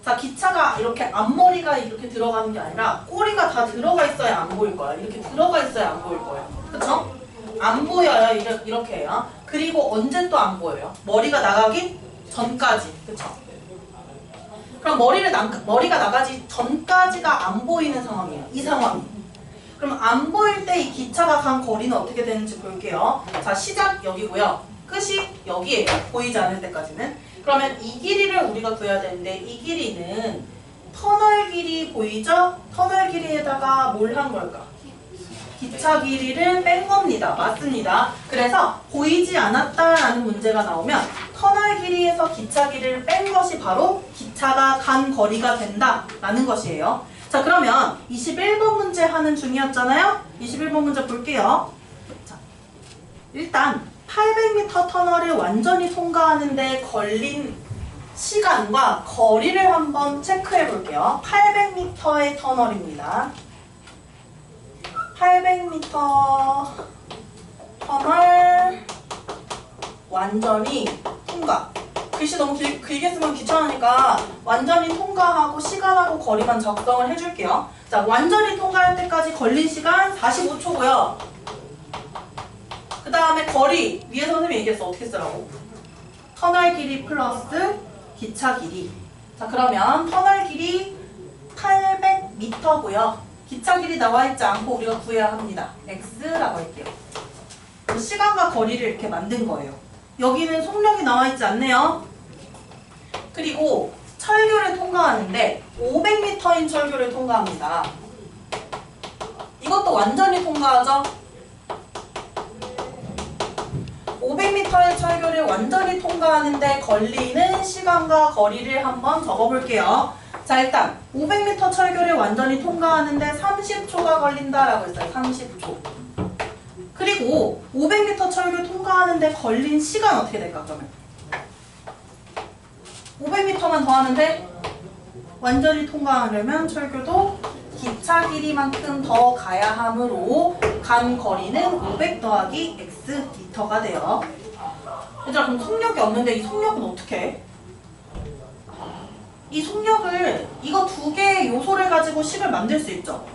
자, 기차가 이렇게 앞머리가 이렇게 들어가는 게 아니라 꼬리가 다 들어가 있어야 안 보일 거야. 이렇게 들어가 있어야 안 보일 거예요. 그쵸? 안 보여요. 이렇게 해요. 그리고 언제 또 안 보여요? 머리가 나가기 전까지. 그쵸? 그럼 머리가 나가기 전까지가 안 보이는 상황이에요. 이 상황이. 그럼 안 보일 때 이 기차가 간 거리는 어떻게 되는지 볼게요. 자, 시작 여기고요. 끝이 여기에요. 보이지 않을 때까지는. 그러면 이 길이를 우리가 구해야 되는데 이 길이는 터널 길이 보이죠? 터널 길이에다가 뭘 한 걸까? 기차 길이를 뺀 겁니다. 맞습니다. 그래서 보이지 않았다라는 문제가 나오면 터널 길이에서 기차 길이를 뺀 것이 바로 기차가 간 거리가 된다라는 것이에요. 자, 그러면 21번 문제 하는 중이었잖아요? 21번 문제 볼게요. 자, 일단 800m 터널을 완전히 통과하는데 걸린 시간과 거리를 한번 체크해 볼게요. 800m의 터널입니다. 800m 터널 완전히 통과. 글씨 너무 길게 쓰면 귀찮으니까 완전히 통과하고 시간하고 거리만 작성을 해줄게요. 자, 완전히 통과할 때까지 걸린 시간 45초고요. 그 다음에 거리, 위에 선생님이 얘기했어. 어떻게 쓰라고? 터널 길이 플러스 기차 길이. 자, 그러면 터널 길이 800m고요. 기차 길이 나와있지 않고 우리가 구해야 합니다. X라고 할게요. 시간과 거리를 이렇게 만든 거예요. 여기는 속력이 나와있지 않네요. 그리고 철교를 통과하는데 500m인 철교를 통과합니다. 이것도 완전히 통과하죠? 500m의 철교를 완전히 통과하는데 걸리는 시간과 거리를 한번 적어볼게요. 자, 일단 500m 철교를 완전히 통과하는데 30초가 걸린다라고 했어요. 30초. 그리고 500m 철교 통과하는데 걸린 시간 어떻게 될까, 그러면? 500m만 더 하는데 완전히 통과하려면 철교도 기차 길이만큼 더 가야 하므로 간 거리는 500 더하기 x 미터가 돼요. 얘들아, 그럼 속력이 없는데 이 속력은 어떻게 해? 이 속력을 이거 두 개의 요소를 가지고 식을 만들 수 있죠.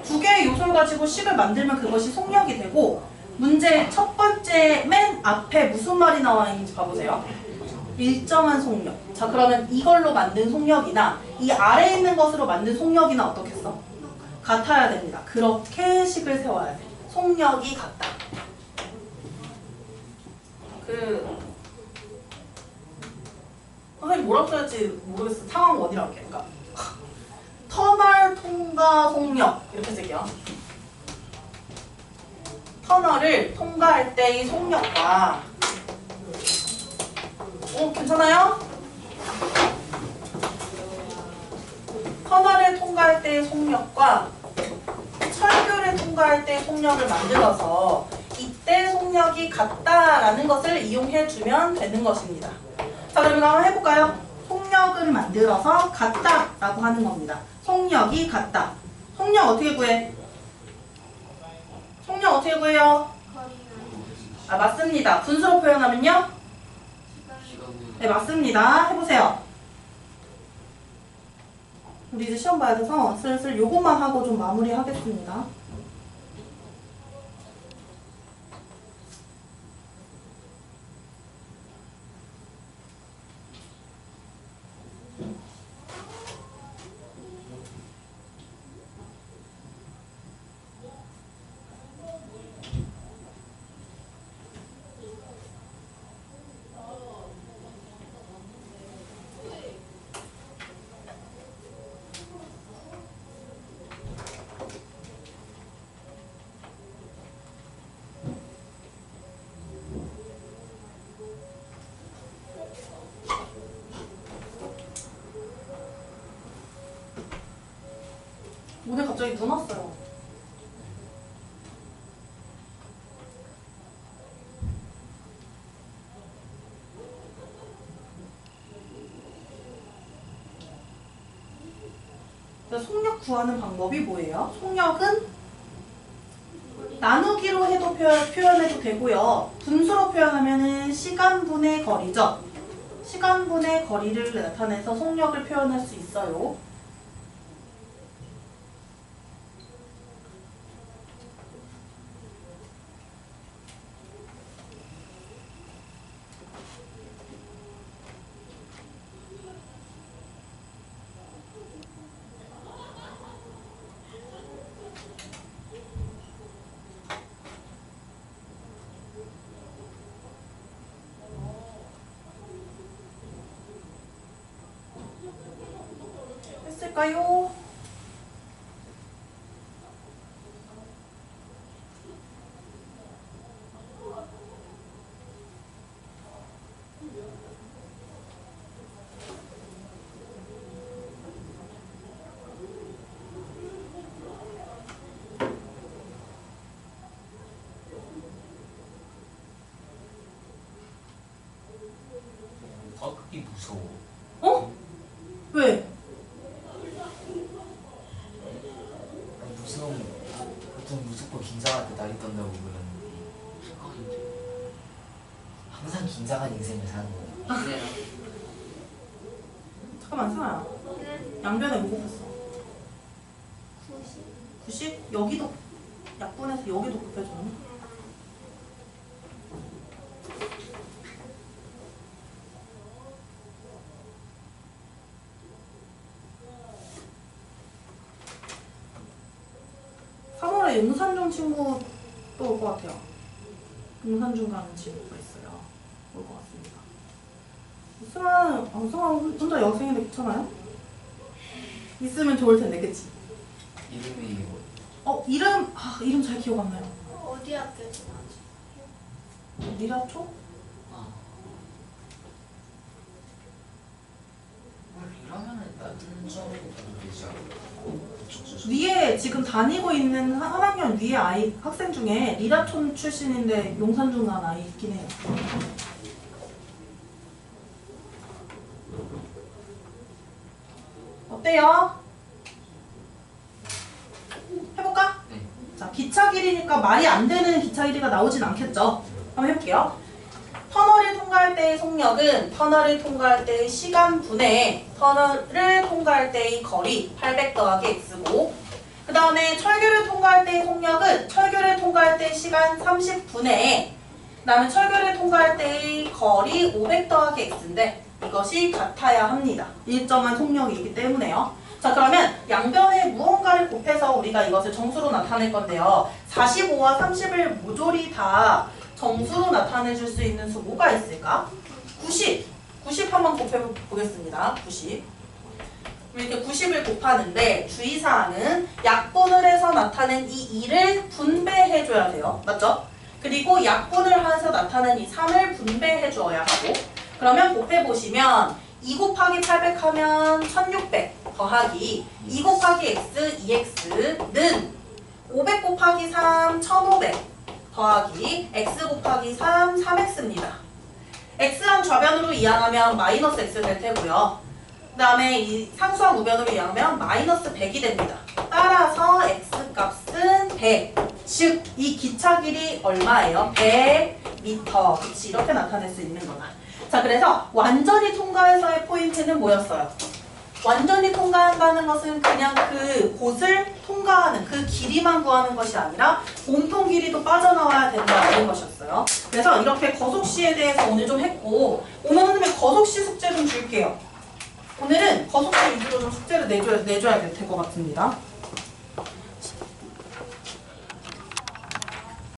두 개의 요소를 가지고 식을 만들면 그것이 속력이 되고, 문제 첫 번째 맨 앞에 무슨 말이 나와 있는지 봐보세요. 일정한 속력. 자, 그러면 이걸로 만든 속력이나 이 아래에 있는 것으로 만든 속력이나 어떻겠어? 같아야 됩니다. 그렇게 식을 세워야 돼. 속력이 같다. 선생님 뭐라고 써야지 모르겠어. 상황 원이라고 할게. 그러니까 터널 통과 속력 이렇게 쓸게요. 터널을 통과할 때의 속력과 괜찮아요? 터널을 통과할 때의 속력과 철교를 통과할 때의 속력을 만들어서 이때 속력이 같다라는 것을 이용해주면 되는 것입니다. 자, 그럼 이거 한번 해볼까요? 속력을 만들어서 같다라고 하는 겁니다. 속력이 같다. 속력 어떻게 구해? 속력 어떻게 구해요? 아, 맞습니다. 분수로 표현하면요? 네, 맞습니다. 해보세요. 우리 이제 시험 봐야 돼서 슬슬 요것만 하고 좀 마무리 하겠습니다. 오늘 갑자기 눈 왔어요. 속력 구하는 방법이 뭐예요? 속력은 나누기로 해도 표현해도 되고요. 분수로 표현하면은 시간분의 거리죠. 시간분의 거리를 나타내서 속력을 표현할 수 있어요. 했을까요? 그게 무서워. 어? 왜? 무서운 보통 무섭고 긴장할 때 날이 떤다고 그러는데 항상 긴장한 인생을 사는 거야. 그래요. 잠깐만 승아야. 양변에 뭐 곱했어? 90? 여기도 약분해서 여기도 곱해줬네. 용산중 친구 또 올 것 같아요. 용산중 가는 친구가 있어요. 올 것 같습니다. 승아 혼자 여학생인데 괜찮아요? 있으면 좋을 텐데, 그치? 이름이 뭐? 이름 잘 기억 안 나요. 어디 학교지 나지? 리라초? 이러면은 낮은 수업으로 가도 되지 않을까? 위에 지금 다니고 있는 한 학년 위에 학생 중에 리라촌 출신인데 용산중 간 아이 있긴 해요. 어때요? 해볼까? 네. 자, 기차 길이니까 말이 안 되는 기차 길이가 나오진 않겠죠? 한번 해볼게요. 터널을 통과할 때의 속력은 터널을 통과할 때의 시간분의 터널을 통과할 때의 거리 800 더하기 x고, 그 다음에 철교를 통과할 때의 속력은 철교를 통과할 때의 시간 30분의, 그 다음에 철교를 통과할 때의 거리 500 더하기 x인데 이것이 같아야 합니다. 일정한 속력이기 때문에요. 자, 그러면 양변에 무언가를 곱해서 우리가 이것을 정수로 나타낼 건데요. 45와 30을 모조리 다 정수로 나타내줄 수 있는 수 뭐가 있을까? 90 한번 곱해보겠습니다. 90 이렇게 90을 곱하는데 주의사항은 약분을 해서 나타낸 이 2를 분배해줘야 돼요. 맞죠? 그리고 약분을 해서 나타낸 이 3을 분배해줘야 하고, 그러면 곱해보시면 2 곱하기 800 하면 1600 더하기 2 곱하기 x 2x는 500 곱하기 3 1500 더하기 x 곱하기 3 3x입니다. x랑 좌변으로 이항하면 마이너스 x 될 테고요. 그 다음에 이 상수항 우변으로 이항하면 마이너스 100이 됩니다. 따라서 x 값은 100. 즉, 이 기차 길이 얼마예요? 100m. 그치, 이렇게 나타낼 수 있는 거다. 자, 그래서 완전히 통과해서의 포인트는 뭐였어요? 완전히 통과한다는 것은 그냥 그 곳을 통과하는 그 길이만 구하는 것이 아니라 몸통 길이도 빠져나와야 된다는 것이었어요. 그래서 이렇게 거속시에 대해서 오늘 좀 했고, 오늘 선생님 거속시 숙제 좀 줄게요. 오늘은 거속시 위주로 좀 숙제를 내줘야 될 것 같습니다.